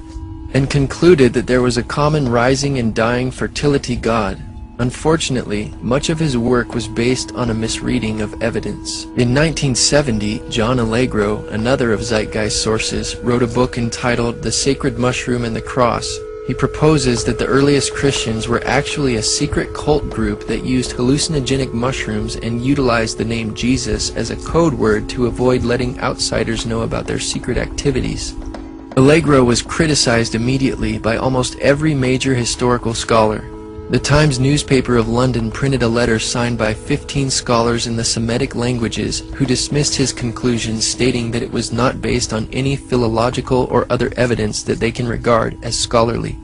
and concluded that there was a common rising and dying fertility god. Unfortunately, much of his work was based on a misreading of evidence." In 1970, John Allegro, another of Zeitgeist sources, wrote a book entitled The Sacred Mushroom and the Cross. He proposes that the earliest Christians were actually a secret cult group that used hallucinogenic mushrooms and utilized the name Jesus as a code word to avoid letting outsiders know about their secret activities. Allegro was criticized immediately by almost every major historical scholar. The Times newspaper of London printed a letter signed by 15 scholars in the Semitic languages who dismissed his conclusions, stating that it was not based on any philological or other evidence that they can regard as scholarly.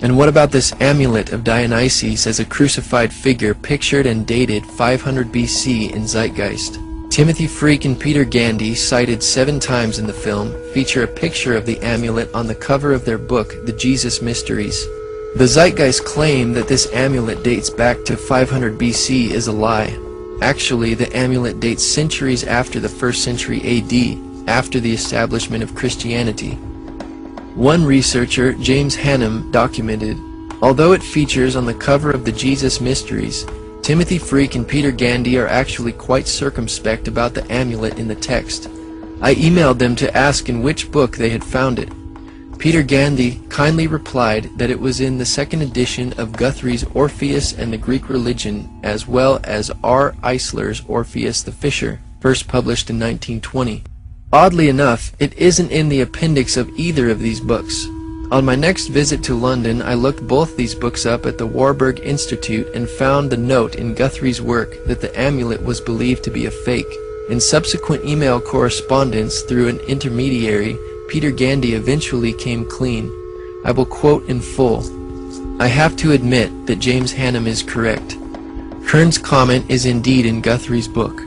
And what about this amulet of Dionysus as a crucified figure pictured and dated 500 BC in Zeitgeist? Timothy Freak and Peter Gandy, cited 7 times in the film, feature a picture of the amulet on the cover of their book, The Jesus Mysteries. The Zeitgeist claim that this amulet dates back to 500 BC is a lie. Actually, the amulet dates centuries after the 1st century AD, after the establishment of Christianity. One researcher, James Hannum, documented, "Although it features on the cover of the Jesus Mysteries, Timothy Freak and Peter Gandy are actually quite circumspect about the amulet in the text. I emailed them to ask in which book they had found it. Peter Gandy kindly replied that it was in the 2nd edition of Guthrie's Orpheus and the Greek Religion, as well as R. Eisler's Orpheus the Fisher, first published in 1920. Oddly enough, it isn't in the appendix of either of these books. On my next visit to London, I looked both these books up at the Warburg Institute and found the note in Guthrie's work that the amulet was believed to be a fake. In subsequent email correspondence through an intermediary, Peter Gandy eventually came clean. I will quote in full, "I have to admit that James Hannum is correct. Kern's comment is indeed in Guthrie's book.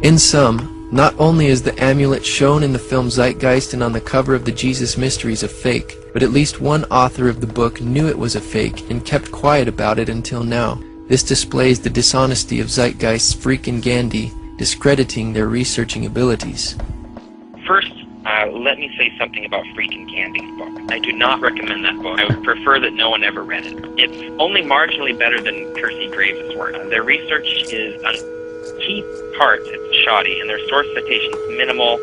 In sum, not only is the amulet shown in the film Zeitgeist and on the cover of the Jesus Mysteries a fake, but at least one author of the book knew it was a fake and kept quiet about it until now. This displays the dishonesty of Zeitgeist's Freak and Gandy, discrediting their researching abilities." First, let me say something about Freak and Gandy's book. I do not recommend that book. I would prefer that no one ever read it. It's only marginally better than Kersey Graves' work. Their research is on key parts, it's shoddy, and their source citations minimal,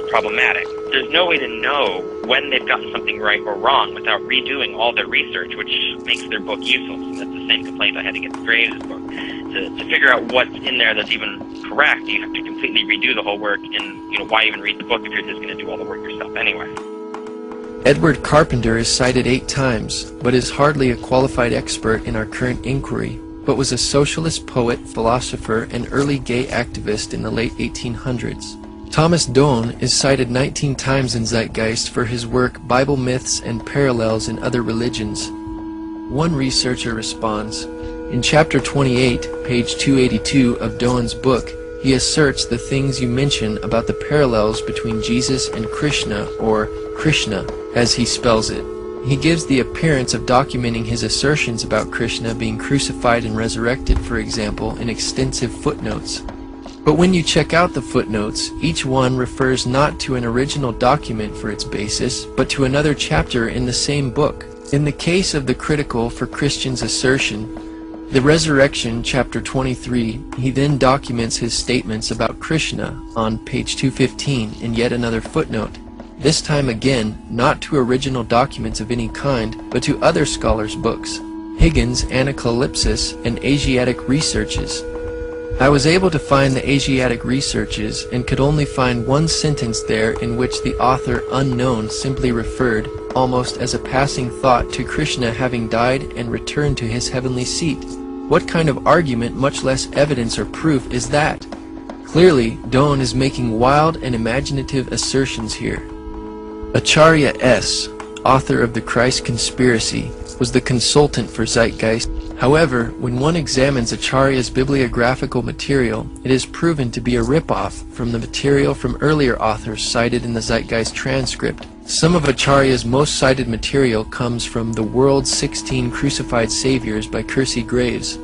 problematic. There's no way to know when they've gotten something right or wrong without redoing all their research, which makes their book useless. And that's the same complaint I had against Graves' book. To figure out what's in there that's even correct, you have to completely redo the whole work, and why even read the book if you're just going to do all the work yourself anyway? Edward Carpenter is cited 8 times, but is hardly a qualified expert in our current inquiry, but was a socialist poet, philosopher, and early gay activist in the late 1800s. Thomas Doane is cited 19 times in Zeitgeist for his work Bible Myths and Parallels in Other Religions. One researcher responds, "In chapter 28, page 282 of Doane's book, he asserts the things you mention about the parallels between Jesus and Krishna, or Krishna, as he spells it. He gives the appearance of documenting his assertions about Krishna being crucified and resurrected, for example, in extensive footnotes. But when you check out the footnotes, each one refers not to an original document for its basis, but to another chapter in the same book. In the case of the critical for Christian's assertion, the Resurrection, chapter 23, he then documents his statements about Krishna on page 215 in yet another footnote, this time again not to original documents of any kind, but to other scholars' books, Higgins' Anacalypsis and Asiatic Researches. I was able to find the Asiatic Researches and could only find one sentence there in which the author unknown simply referred, almost as a passing thought, to Krishna having died and returned to his heavenly seat. What kind of argument, much less evidence or proof, is that? Clearly, Doan is making wild and imaginative assertions here. Acharya S., author of the Christ Conspiracy, was the consultant for Zeitgeist. However, when one examines Acharya's bibliographical material, it is proven to be a rip-off from the material from earlier authors cited in the Zeitgeist transcript. Some of Acharya's most cited material comes from The World's 16 Crucified Saviors by Kersey Graves.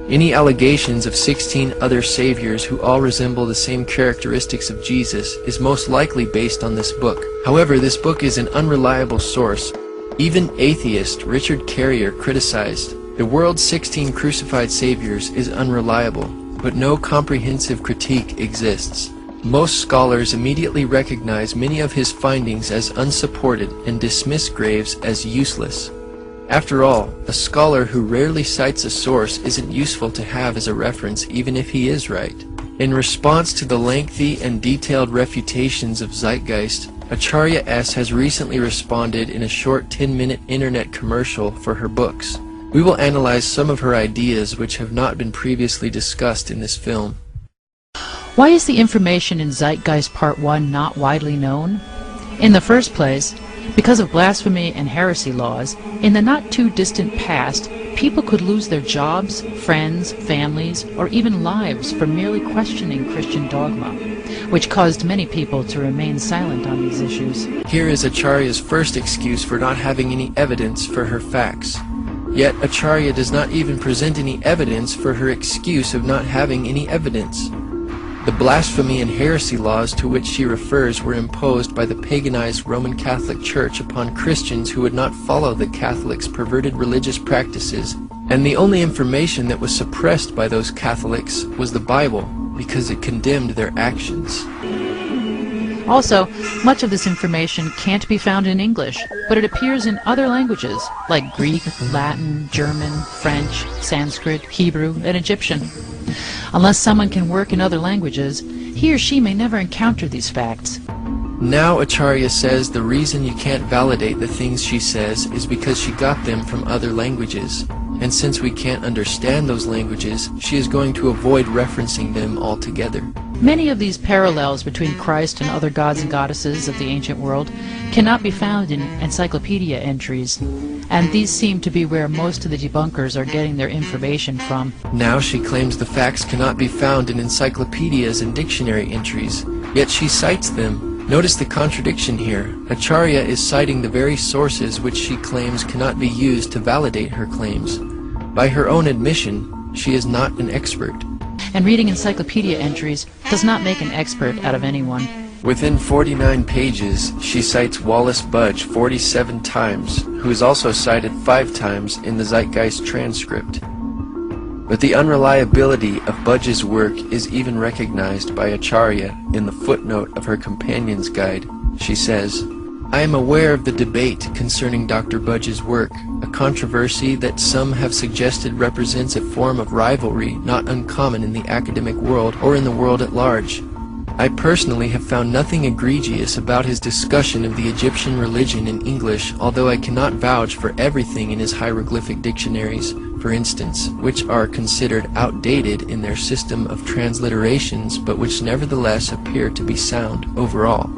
Any allegations of 16 other saviors who all resemble the same characteristics of Jesus is most likely based on this book. However, this book is an unreliable source. Even atheist Richard Carrier criticized, "The World's 16 Crucified Saviors is unreliable, but no comprehensive critique exists." Most scholars immediately recognize many of his findings as unsupported and dismiss Graves as useless. After all, a scholar who rarely cites a source isn't useful to have as a reference even if he is right. In response to the lengthy and detailed refutations of Zeitgeist, Acharya S. has recently responded in a short 10-minute internet commercial for her books. We will analyze some of her ideas which have not been previously discussed in this film. Why is the information in Zeitgeist Part 1 not widely known? In the first place, because of blasphemy and heresy laws, in the not-too-distant past, people could lose their jobs, friends, families, or even lives for merely questioning Christian dogma, which caused many people to remain silent on these issues. Here is Acharya's first excuse for not having any evidence for her facts. Yet Acharya does not even present any evidence for her excuse of not having any evidence. The blasphemy and heresy laws to which she refers were imposed by the paganized Roman Catholic Church upon Christians who would not follow the Catholics' perverted religious practices, and the only information that was suppressed by those Catholics was the Bible, because it condemned their actions. Also, much of this information can't be found in English, but it appears in other languages, like Greek, Latin, German, French, Sanskrit, Hebrew, and Egyptian. Unless someone can work in other languages, he or she may never encounter these facts. Now Acharya says the reason you can't validate the things she says is because she got them from other languages. And since we can't understand those languages, she is going to avoid referencing them altogether. Many of these parallels between Christ and other gods and goddesses of the ancient world cannot be found in encyclopedia entries, and these seem to be where most of the debunkers are getting their information from. Now she claims the facts cannot be found in encyclopedias and dictionary entries, yet she cites them. Notice the contradiction here. Acharya is citing the very sources which she claims cannot be used to validate her claims. By her own admission, she is not an expert. And reading encyclopedia entries does not make an expert out of anyone. Within 49 pages, she cites Wallace Budge 47 times, who is also cited 5 times in the Zeitgeist transcript. But the unreliability of Budge's work is even recognized by Acharya in the footnote of her companion's guide. She says, "I am aware of the debate concerning Dr. Budge's work, a controversy that some have suggested represents a form of rivalry not uncommon in the academic world or in the world at large. I personally have found nothing egregious about his discussion of the Egyptian religion in English, although I cannot vouch for everything in his hieroglyphic dictionaries, for instance, which are considered outdated in their system of transliterations, but which nevertheless appear to be sound overall."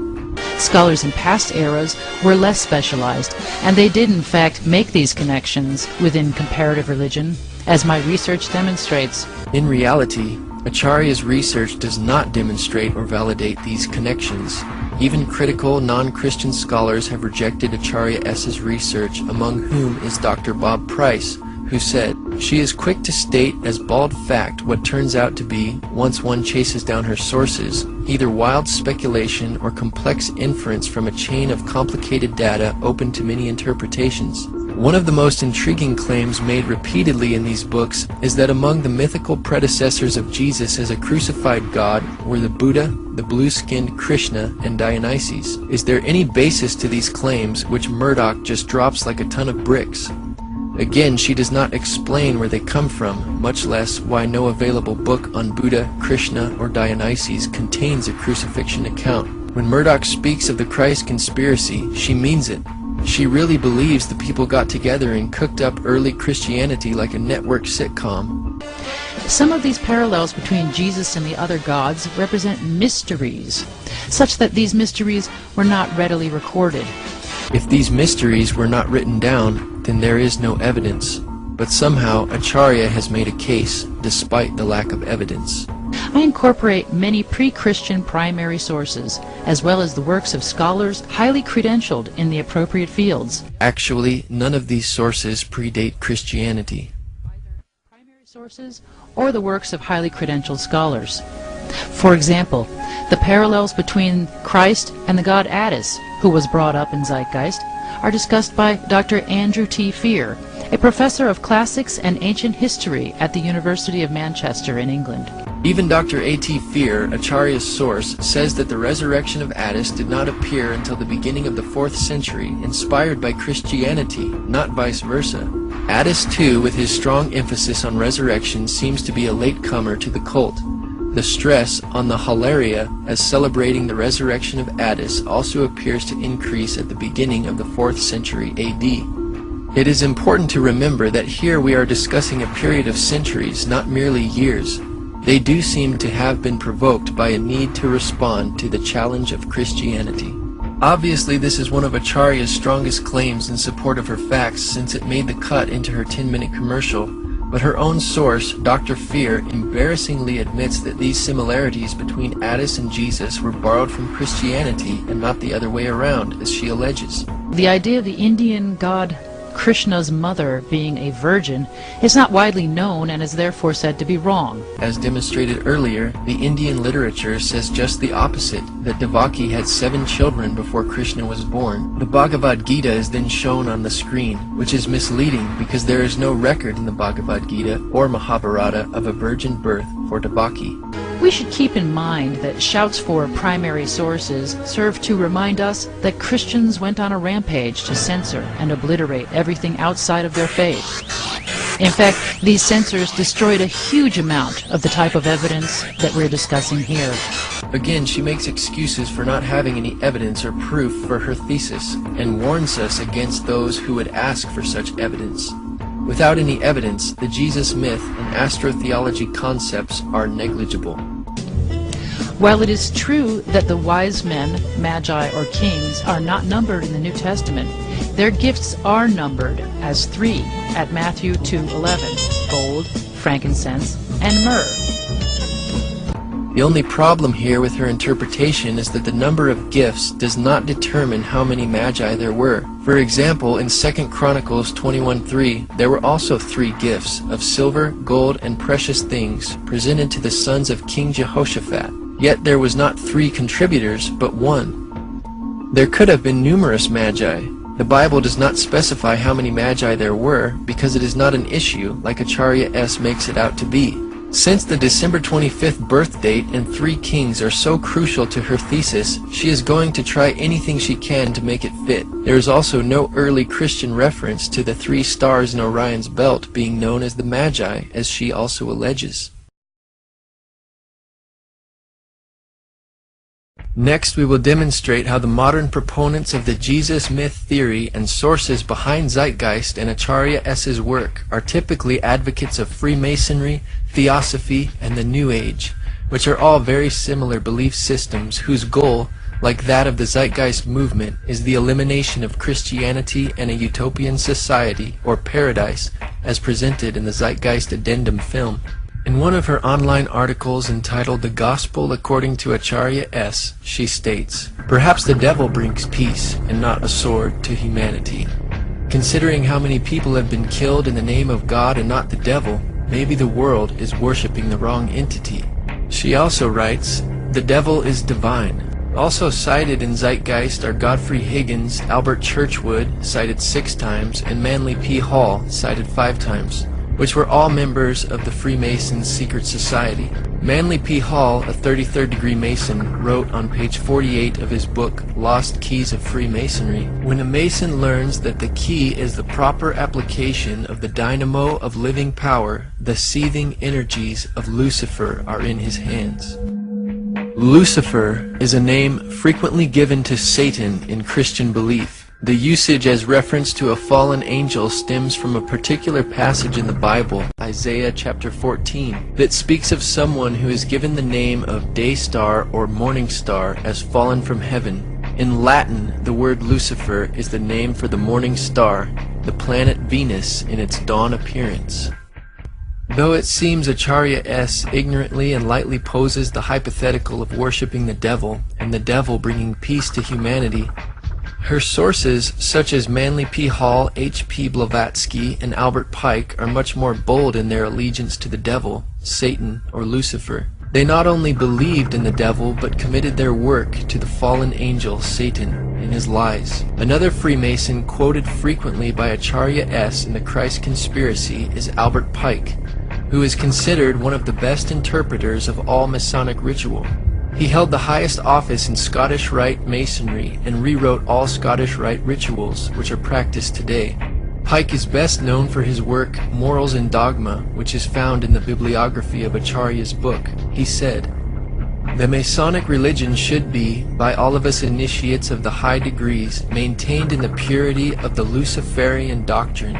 Scholars in past eras were less specialized, and they did in fact make these connections within comparative religion, as my research demonstrates. In reality, Acharya's research does not demonstrate or validate these connections. Even critical, non-Christian scholars have rejected Acharya S.'s research, among whom is Dr. Bob Price, who said, She is quick to state as bald fact what turns out to be, once one chases down her sources, either wild speculation or complex inference from a chain of complicated data open to many interpretations. One of the most intriguing claims made repeatedly in these books is that among the mythical predecessors of Jesus as a crucified god were the Buddha, the blue-skinned Krishna, and Dionysus. Is there any basis to these claims, which Murdoch just drops like a ton of bricks? Again, she does not explain where they come from, much less why no available book on Buddha, Krishna, or Dionysus contains a crucifixion account. When Murdoch speaks of the Christ conspiracy, she means it. She really believes the people got together and cooked up early Christianity like a network sitcom. Some of these parallels between Jesus and the other gods represent mysteries, such that these mysteries were not readily recorded. If these mysteries were not written down, then there is no evidence. But somehow Acharya has made a case, despite the lack of evidence. I incorporate many pre-Christian primary sources, as well as the works of scholars highly credentialed in the appropriate fields. Actually, none of these sources predate Christianity. Either primary sources or the works of highly credentialed scholars. For example, the parallels between Christ and the god Attis, who was brought up in Zeitgeist, are discussed by Dr. Andrew T. Fear, a professor of classics and ancient history at the University of Manchester in England. Even Dr. A.T. Fear, Acharya's source, says that the resurrection of Attis did not appear until the beginning of the 4th century, inspired by Christianity, not vice versa. Attis, too, with his strong emphasis on resurrection, seems to be a latecomer to the cult. The stress on the Holaria as celebrating the resurrection of Attis also appears to increase at the beginning of the 4th century AD. It is important to remember that here we are discussing a period of centuries, not merely years. They do seem to have been provoked by a need to respond to the challenge of Christianity. Obviously, this is one of Acharya's strongest claims in support of her facts, since it made the cut into her 10-minute commercial, but her own source, Dr. Fear, embarrassingly admits that these similarities between Attis and Jesus were borrowed from Christianity and not the other way around, as she alleges. The idea of the Indian god Krishna's mother being a virgin is not widely known and is therefore said to be wrong. As demonstrated earlier, the Indian literature says just the opposite, that Devaki had 7 children before Krishna was born. The Bhagavad Gita is then shown on the screen, which is misleading because there is no record in the Bhagavad Gita or Mahabharata of a virgin birth for Devaki. We should keep in mind that shouts for primary sources serve to remind us that Christians went on a rampage to censor and obliterate everything outside of their faith. In fact, these censors destroyed a huge amount of the type of evidence that we're discussing here. Again, she makes excuses for not having any evidence or proof for her thesis, and warns us against those who would ask for such evidence. Without any evidence, the Jesus myth and astrotheology concepts are negligible. While it is true that the wise men, magi, or kings are not numbered in the New Testament, their gifts are numbered as 3 at Matthew 2:11, gold, frankincense, and myrrh. The only problem here with her interpretation is that the number of gifts does not determine how many magi there were. For example, in 2 Chronicles 21:3, there were also 3 gifts of silver, gold, and precious things presented to the sons of King Jehoshaphat. Yet there was not 3 contributors, but 1. There could have been numerous magi. The Bible does not specify how many magi there were because it is not an issue like Acharya S. makes it out to be. Since the December 25th birth date and 3 kings are so crucial to her thesis, she is going to try anything she can to make it fit. There is also no early Christian reference to the 3 stars in Orion's belt being known as the Magi, as she also alleges. Next, we will demonstrate how the modern proponents of the Jesus myth theory and sources behind Zeitgeist and Acharya S.'s work are typically advocates of Freemasonry, Theosophy, and the New Age, which are all very similar belief systems whose goal, like that of the Zeitgeist movement, is the elimination of Christianity and a utopian society, or paradise, as presented in the Zeitgeist Addendum film. In one of her online articles entitled The Gospel According to Acharya S., she states, "Perhaps the devil brings peace and not a sword to humanity." Considering how many people have been killed in the name of God and not the devil, maybe the world is worshiping the wrong entity. She also writes, the devil is divine. Also cited in Zeitgeist are Godfrey Higgins, Albert Churchwood, cited 6 times, and Manly P. Hall, cited 5 times, which were all members of the Freemasons' secret society. Manly P. Hall, a 33rd degree Mason, wrote on page 48 of his book, Lost Keys of Freemasonry, when a Mason learns that the key is the proper application of the dynamo of living power, the seething energies of Lucifer are in his hands. Lucifer is a name frequently given to Satan in Christian belief. The usage as reference to a fallen angel stems from a particular passage in the Bible, Isaiah chapter 14, that speaks of someone who is given the name of day star or morning star as fallen from heaven. In Latin, the word Lucifer is the name for the morning star, the planet Venus in its dawn appearance. Though it seems Acharya S. ignorantly and lightly poses the hypothetical of worshipping the devil, and the devil bringing peace to humanity, her sources, such as Manly P. Hall, H. P. Blavatsky, and Albert Pike, are much more bold in their allegiance to the devil, Satan, or Lucifer. They not only believed in the devil, but committed their work to the fallen angel, Satan, and his lies. Another Freemason quoted frequently by Acharya S. in the Christ Conspiracy is Albert Pike, who is considered one of the best interpreters of all Masonic ritual. He held the highest office in Scottish Rite Masonry and rewrote all Scottish Rite rituals, which are practiced today. Pike is best known for his work Morals and Dogma, which is found in the bibliography of Acharya's book. He said, "The Masonic religion should be, by all of us initiates of the high degrees, maintained in the purity of the Luciferian doctrine.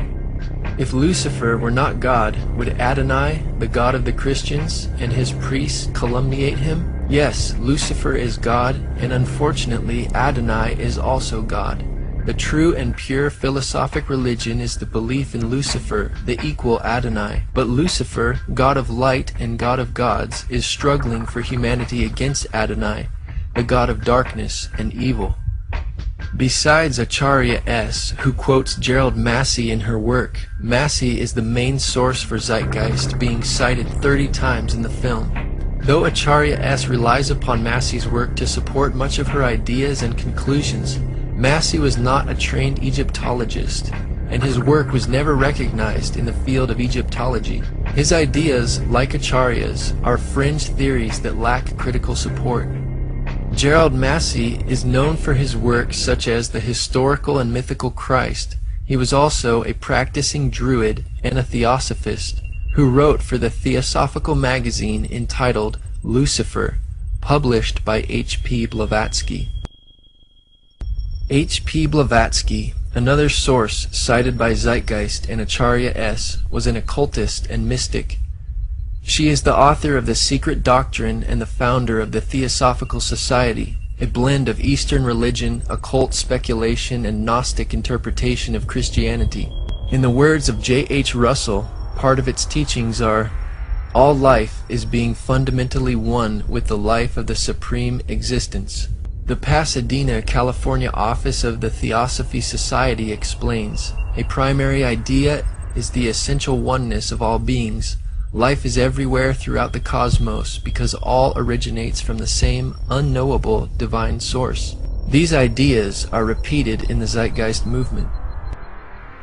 If Lucifer were not God, would Adonai, the God of the Christians, and his priests calumniate him? Yes, Lucifer is God, and unfortunately Adonai is also God. The true and pure philosophic religion is the belief in Lucifer, the equal Adonai. But Lucifer, God of light and God of gods, is struggling for humanity against Adonai, the God of darkness and evil." Besides Acharya S., who quotes Gerald Massey in her work, Massey is the main source for Zeitgeist, being cited 30 times in the film. Though Acharya S. relies upon Massey's work to support much of her ideas and conclusions, Massey was not a trained Egyptologist, and his work was never recognized in the field of Egyptology. His ideas, like Acharya's, are fringe theories that lack critical support. Gerald Massey is known for his work such as The Historical and Mythical Christ. He was also a practicing Druid and a Theosophist, who wrote for the Theosophical magazine entitled Lucifer, published by H. P. Blavatsky. H. P. Blavatsky, another source cited by Zeitgeist and Acharya S., was an occultist and mystic. She is the author of The Secret Doctrine and the founder of the Theosophical Society, a blend of Eastern religion, occult speculation, and Gnostic interpretation of Christianity. In the words of J. H. Russell, part of its teachings are, "All life is being fundamentally one with the life of the Supreme Existence." The Pasadena, California office of the Theosophy Society explains, "A primary idea is the essential oneness of all beings. Life is everywhere throughout the cosmos because all originates from the same unknowable divine source." These ideas are repeated in the Zeitgeist movement.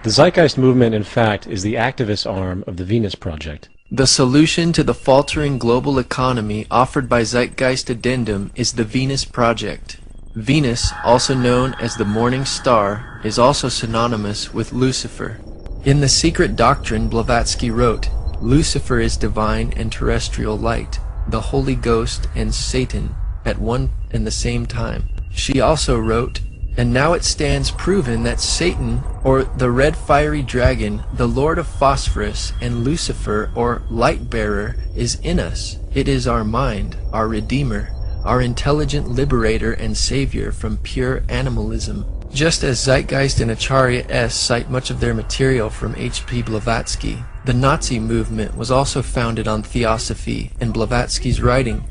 The Zeitgeist movement, in fact, is the activist arm of the Venus Project. The solution to the faltering global economy offered by Zeitgeist Addendum is the Venus Project. Venus, also known as the morning star, is also synonymous with Lucifer. In The Secret Doctrine, Blavatsky wrote, "Lucifer is divine and terrestrial light, the Holy Ghost and Satan at one and the same time." She also wrote, "And now it stands proven that Satan, or the red fiery dragon, the Lord of Phosphorus, and Lucifer, or light-bearer, is in us. It is our mind, our Redeemer, our intelligent liberator and savior from pure animalism." Just as Zeitgeist and Acharya S. cite much of their material from H. P. Blavatsky, the Nazi movement was also founded on theosophy and Blavatsky's writing.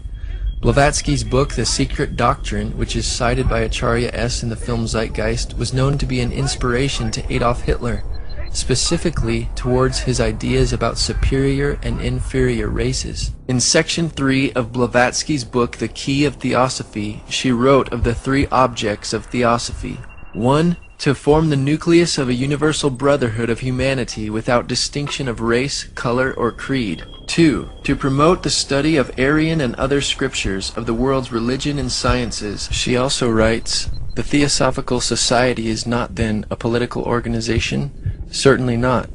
Blavatsky's book, The Secret Doctrine, which is cited by Acharya S. in the film Zeitgeist, was known to be an inspiration to Adolf Hitler, specifically towards his ideas about superior and inferior races. In Section 3 of Blavatsky's book, The Key of Theosophy, she wrote of the three objects of theosophy. 1. To form the nucleus of a universal brotherhood of humanity without distinction of race, color, or creed. 2. To promote the study of Aryan and other scriptures of the world's religion and sciences. She also writes, the Theosophical Society is not then a political organization? Certainly not.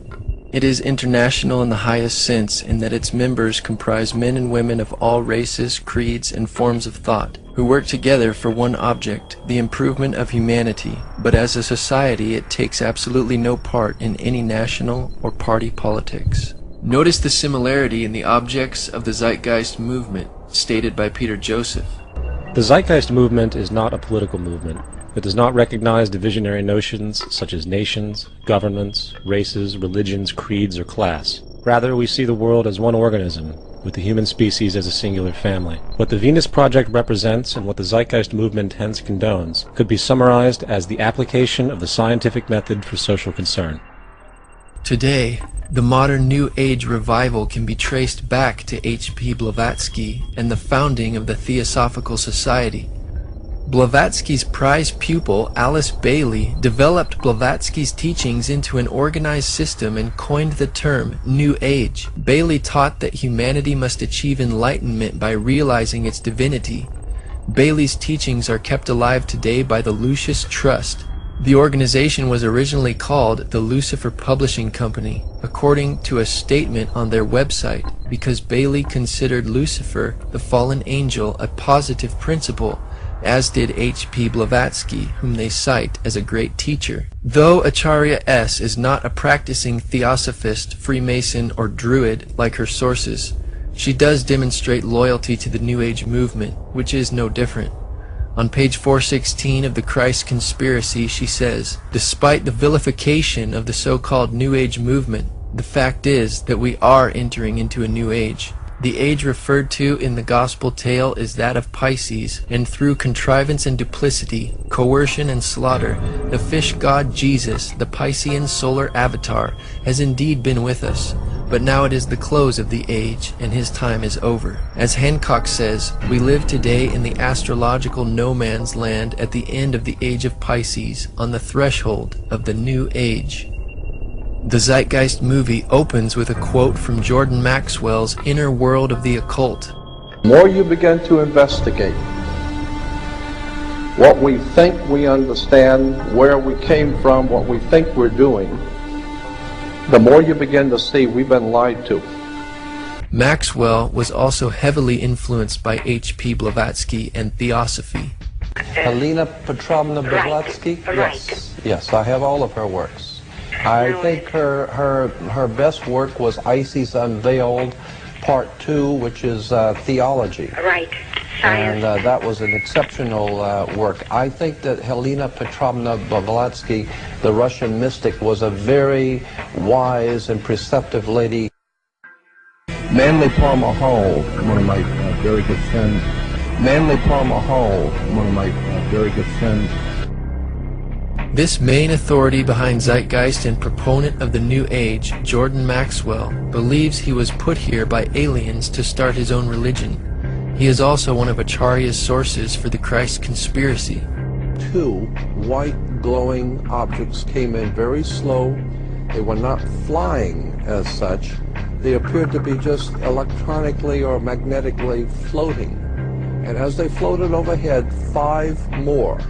It is international in the highest sense in that its members comprise men and women of all races, creeds, and forms of thought, who work together for one object, the improvement of humanity, but as a society it takes absolutely no part in any national or party politics. Notice the similarity in the objects of the Zeitgeist movement, stated by Peter Joseph. The Zeitgeist movement is not a political movement. It does not recognize divisionary notions such as nations, governments, races, religions, creeds, or class. Rather, we see the world as one organism, with the human species as a singular family. What the Venus Project represents and what the Zeitgeist movement hence condones could be summarized as the application of the scientific method for social concern. Today, the modern New Age revival can be traced back to H.P. Blavatsky and the founding of the Theosophical Society. Blavatsky's prize pupil, Alice Bailey, developed Blavatsky's teachings into an organized system and coined the term New Age. Bailey taught that humanity must achieve enlightenment by realizing its divinity. Bailey's teachings are kept alive today by the Lucis Trust. The organization was originally called the Lucifer Publishing Company, according to a statement on their website, because Bailey considered Lucifer, the fallen angel, a positive principle, as did H.P. Blavatsky, whom they cite as a great teacher. Though Acharya S. is not a practicing Theosophist, Freemason, or Druid like her sources, she does demonstrate loyalty to the New Age movement, which is no different. On page 416 of the Christ Conspiracy, she says, despite the vilification of the so-called New Age movement, the fact is that we are entering into a new age. The age referred to in the gospel tale is that of Pisces, and through contrivance and duplicity, coercion and slaughter, the fish god Jesus, the Piscean solar avatar, has indeed been with us. But now it is the close of the age, and his time is over. As Hancock says, we live today in the astrological no man's land at the end of the age of Pisces, on the threshold of the new age. The Zeitgeist movie opens with a quote from Jordan Maxwell's Inner World of the Occult. The more you begin to investigate what we think we understand, where we came from, what we think we're doing, the more you begin to see we've been lied to. Maxwell was also heavily influenced by H.P. Blavatsky and Theosophy. Helena Petrovna Blavatsky? Right. Yes, I have all of her works. I think her best work was Isis Unveiled, Part 2, which is theology. Right. And that was an exceptional work. I think that Helena Petrovna Blavatsky, the Russian mystic, was a very wise and perceptive lady. Manly Palmer Hall, one of my very good friends. Manly Palmer Hall, one of my very good friends. This main authority behind Zeitgeist and proponent of the New Age, Jordan Maxwell, believes he was put here by aliens to start his own religion. He is also one of Acharya's sources for the Christ Conspiracy. 2 white glowing objects came in very slow. They were not flying as such. They appeared to be just electronically or magnetically floating. And as they floated overhead, 5 more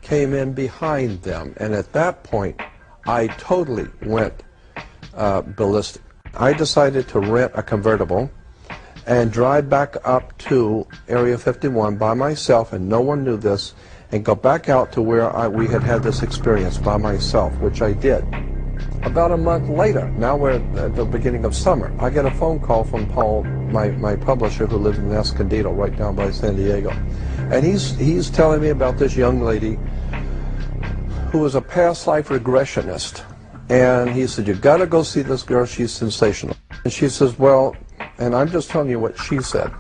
came in behind them, and at that point I totally went ballistic. I decided to rent a convertible and drive back up to Area 51 by myself, and no one knew this, and go back out to where we had had this experience by myself, which I did. About a month later, now we're at the beginning of summer, I get a phone call from Paul, my publisher, who lives in Escondido, right down by San Diego. And he's telling me about this young lady who was a past life regressionist. And he said, you gotta go see this girl, she's sensational. And she says, well, and I'm just telling you what she said.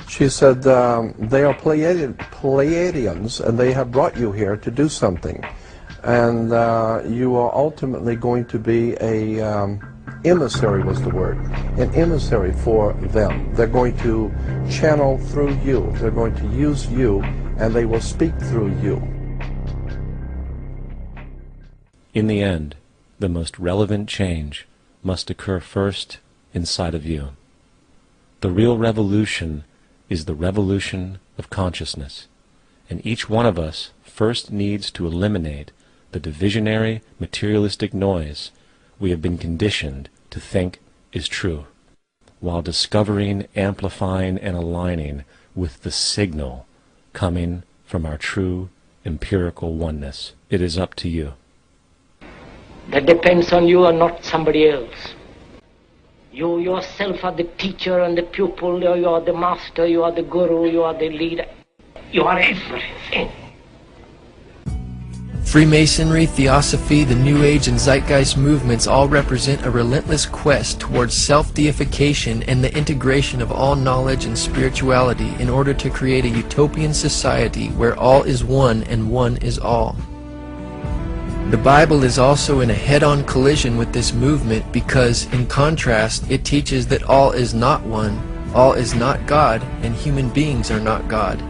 She said, they are Pleiadians, and they have brought you here to do something. And you are ultimately going to be a emissary, was the word, an emissary for them. They're going to channel through you. They're going to use you, and they will speak through you. In the end, the most relevant change must occur first inside of you. The real revolution is the revolution of consciousness, and each one of us first needs to eliminate the divisionary, materialistic noise we have been conditioned to think is true, while discovering, amplifying, and aligning with the signal coming from our true empirical oneness. It is up to you. That depends on you and not somebody else. You yourself are the teacher and the pupil, you are the master, you are the guru, you are the leader. You are everything. Freemasonry, Theosophy, the New Age, and Zeitgeist movements all represent a relentless quest towards self-deification and the integration of all knowledge and spirituality in order to create a utopian society where all is one and one is all. The Bible is also in a head-on collision with this movement because, in contrast, it teaches that all is not one, all is not God, and human beings are not God.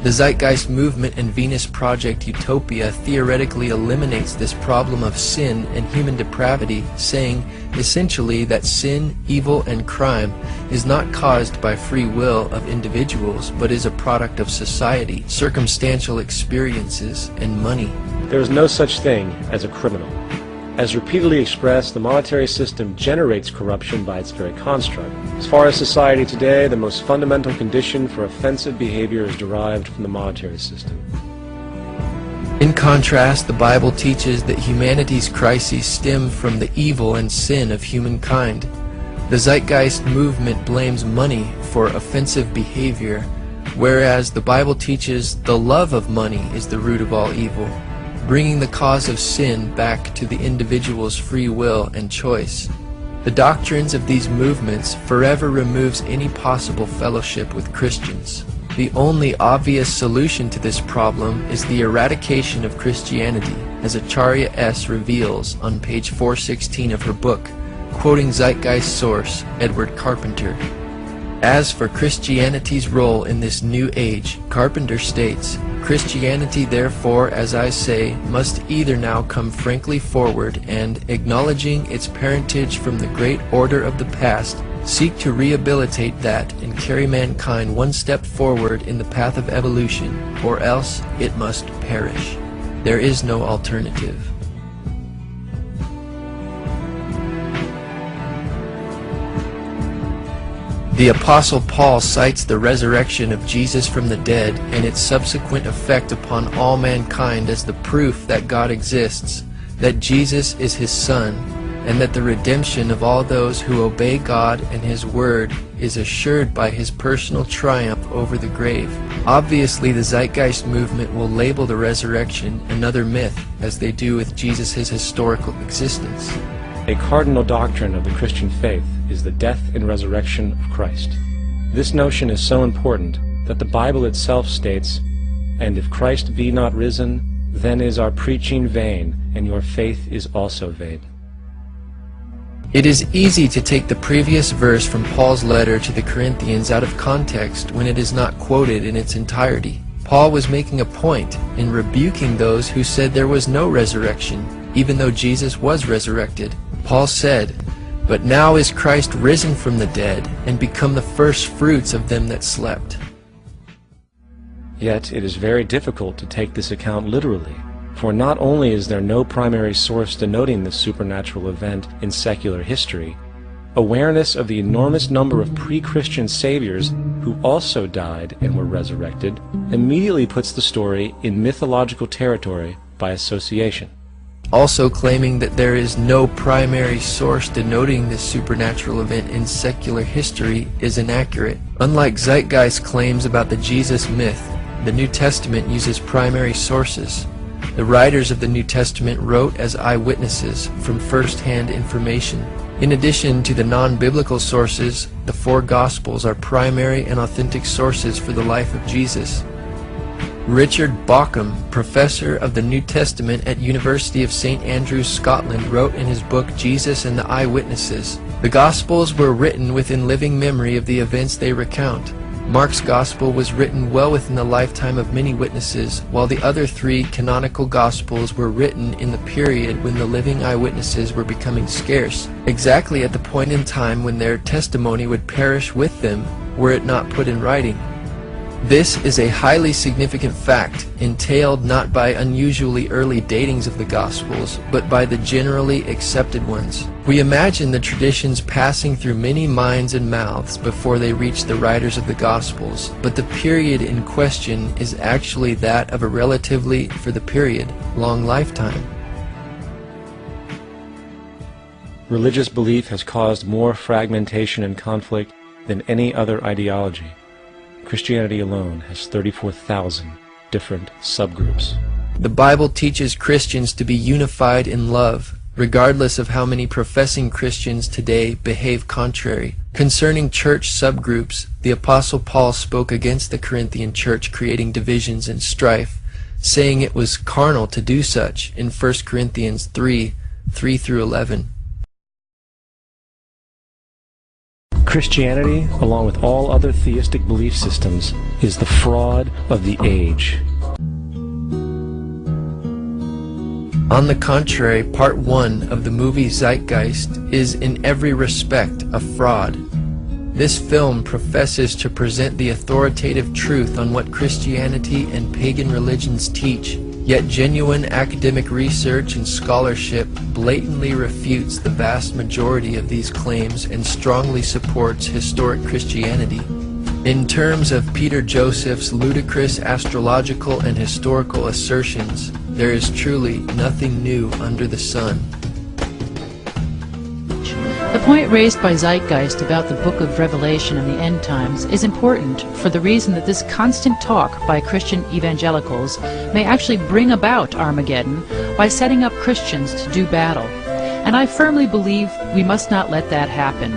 The Zeitgeist movement and Venus Project Utopia theoretically eliminates this problem of sin and human depravity, saying, essentially, that sin, evil, and crime is not caused by free will of individuals, but is a product of society, circumstantial experiences, and money. There is no such thing as a criminal. As repeatedly expressed, the monetary system generates corruption by its very construct. As far as society today, the most fundamental condition for offensive behavior is derived from the monetary system. In contrast, the Bible teaches that humanity's crises stem from the evil and sin of humankind. The Zeitgeist movement blames money for offensive behavior, whereas the Bible teaches the love of money is the root of all evil, bringing the cause of sin back to the individual's free will and choice. The doctrines of these movements forever removes any possible fellowship with Christians. The only obvious solution to this problem is the eradication of Christianity, as Acharya S. reveals on page 416 of her book, quoting Zeitgeist source Edward Carpenter. As for Christianity's role in this new age, Carpenter states, Christianity, therefore, as I say, must either now come frankly forward and, acknowledging its parentage from the great order of the past, seek to rehabilitate that and carry mankind one step forward in the path of evolution, or else it must perish. There is no alternative. The Apostle Paul cites the resurrection of Jesus from the dead and its subsequent effect upon all mankind as the proof that God exists, that Jesus is His Son, and that the redemption of all those who obey God and His Word is assured by His personal triumph over the grave. Obviously, the Zeitgeist movement will label the resurrection another myth, as they do with Jesus' historical existence. A cardinal doctrine of the Christian faith is the death and resurrection of Christ. This notion is so important that the Bible itself states, "And if Christ be not risen, then is our preaching vain, and your faith is also vain." It is easy to take the previous verse from Paul's letter to the Corinthians out of context when it is not quoted in its entirety. Paul was making a point in rebuking those who said there was no resurrection, even though Jesus was resurrected. Paul said, "But now is Christ risen from the dead, and become the first fruits of them that slept." Yet it is very difficult to take this account literally, for not only is there no primary source denoting this supernatural event in secular history, awareness of the enormous number of pre-Christian saviors who also died and were resurrected immediately puts the story in mythological territory by association. Also claiming that there is no primary source denoting this supernatural event in secular history is inaccurate. Unlike Zeitgeist claims about the Jesus myth, the New Testament uses primary sources. The writers of the New Testament wrote as eyewitnesses from first-hand information. In addition to the non-biblical sources, the four Gospels are primary and authentic sources for the life of Jesus. Richard Bauckham, professor of the New Testament at University of St. Andrews, Scotland, wrote in his book Jesus and the Eyewitnesses, "The Gospels were written within living memory of the events they recount. Mark's Gospel was written well within the lifetime of many witnesses, while the other three canonical Gospels were written in the period when the living eyewitnesses were becoming scarce, exactly at the point in time when their testimony would perish with them were it not put in writing. This is a highly significant fact, entailed not by unusually early datings of the Gospels, but by the generally accepted ones. We imagine the traditions passing through many minds and mouths before they reach the writers of the Gospels, but the period in question is actually that of a relatively, for the period, long lifetime." Religious belief has caused more fragmentation and conflict than any other ideology. Christianity alone has 34,000 different subgroups. The Bible teaches Christians to be unified in love, regardless of how many professing Christians today behave contrary. Concerning church subgroups, the Apostle Paul spoke against the Corinthian church creating divisions and strife, saying it was carnal to do such in 1 Corinthians 3:3-11. Christianity, along with all other theistic belief systems, is the fraud of the age. On the contrary, part 1 of the movie Zeitgeist is in every respect a fraud. This film professes to present the authoritative truth on what Christianity and pagan religions teach, yet genuine academic research and scholarship blatantly refutes the vast majority of these claims and strongly supports historic Christianity. In terms of Peter Joseph's ludicrous astrological and historical assertions, there is truly nothing new under the sun. The point raised by Zeitgeist about the Book of Revelation and the end times is important for the reason that this constant talk by Christian evangelicals may actually bring about Armageddon by setting up Christians to do battle. And I firmly believe we must not let that happen.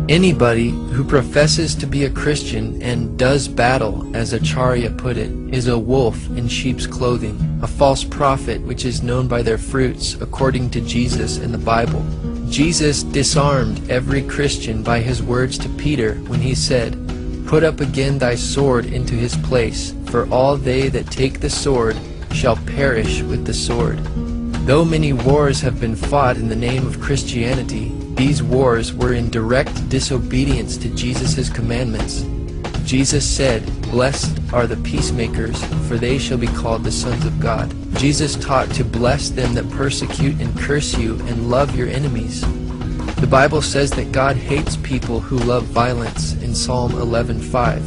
Anybody who professes to be a Christian and does battle, as Acharya put it, is a wolf in sheep's clothing, a false prophet which is known by their fruits, according to Jesus in the Bible. Jesus disarmed every Christian by his words to Peter when he said, "Put up again thy sword into his place, for all they that take the sword shall perish with the sword." Though many wars have been fought in the name of Christianity, these wars were in direct disobedience to Jesus' commandments. Jesus said, "Blessed are the peacemakers, for they shall be called the sons of God." Jesus taught to bless them that persecute and curse you and love your enemies. The Bible says that God hates people who love violence in Psalm 11:5.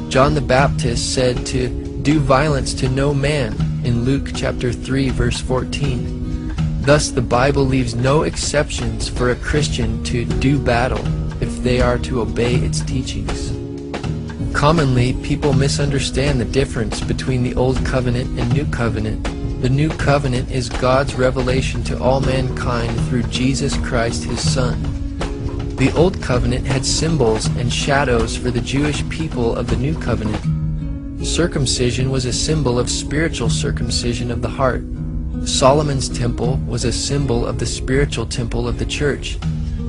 John the Baptist said to do violence to no man in Luke chapter 3 verse 14. Thus the Bible leaves no exceptions for a Christian to do battle if they are to obey its teachings. Commonly, people misunderstand the difference between the Old Covenant and New Covenant. The New Covenant is God's revelation to all mankind through Jesus Christ, His Son. The Old Covenant had symbols and shadows for the Jewish people of the New Covenant. Circumcision was a symbol of spiritual circumcision of the heart. Solomon's temple was a symbol of the spiritual temple of the church.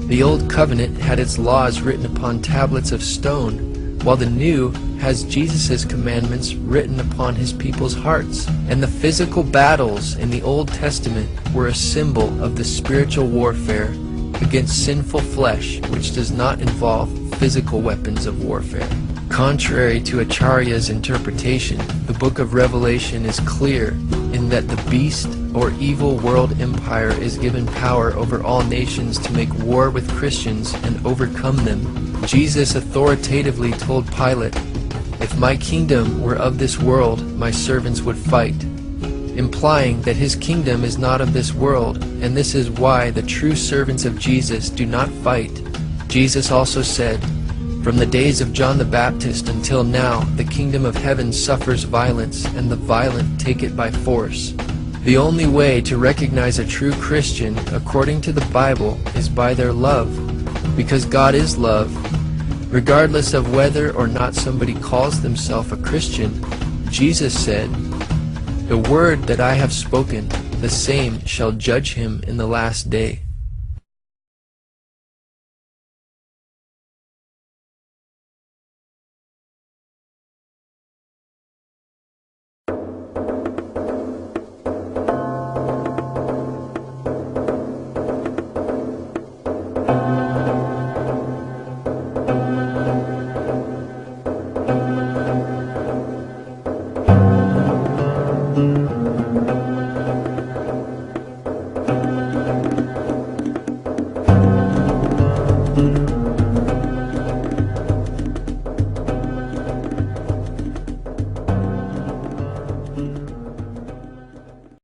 The Old Covenant had its laws written upon tablets of stone, while the New has Jesus' commandments written upon His people's hearts. And the physical battles in the Old Testament were a symbol of the spiritual warfare against sinful flesh, which does not involve physical weapons of warfare. Contrary to Acharya's interpretation, the book of Revelation is clear in that the beast or evil world empire is given power over all nations to make war with Christians and overcome them. Jesus authoritatively told Pilate, "If my kingdom were of this world, my servants would fight," implying that his kingdom is not of this world, and this is why the true servants of Jesus do not fight. Jesus also said, From the days of John the Baptist until now, the kingdom of heaven suffers violence, and the violent take it by force. The only way to recognize a true Christian, according to the Bible, is by their love, because God is love. Regardless of whether or not somebody calls themselves a Christian, Jesus said, "The word that I have spoken, the same shall judge him in the last day."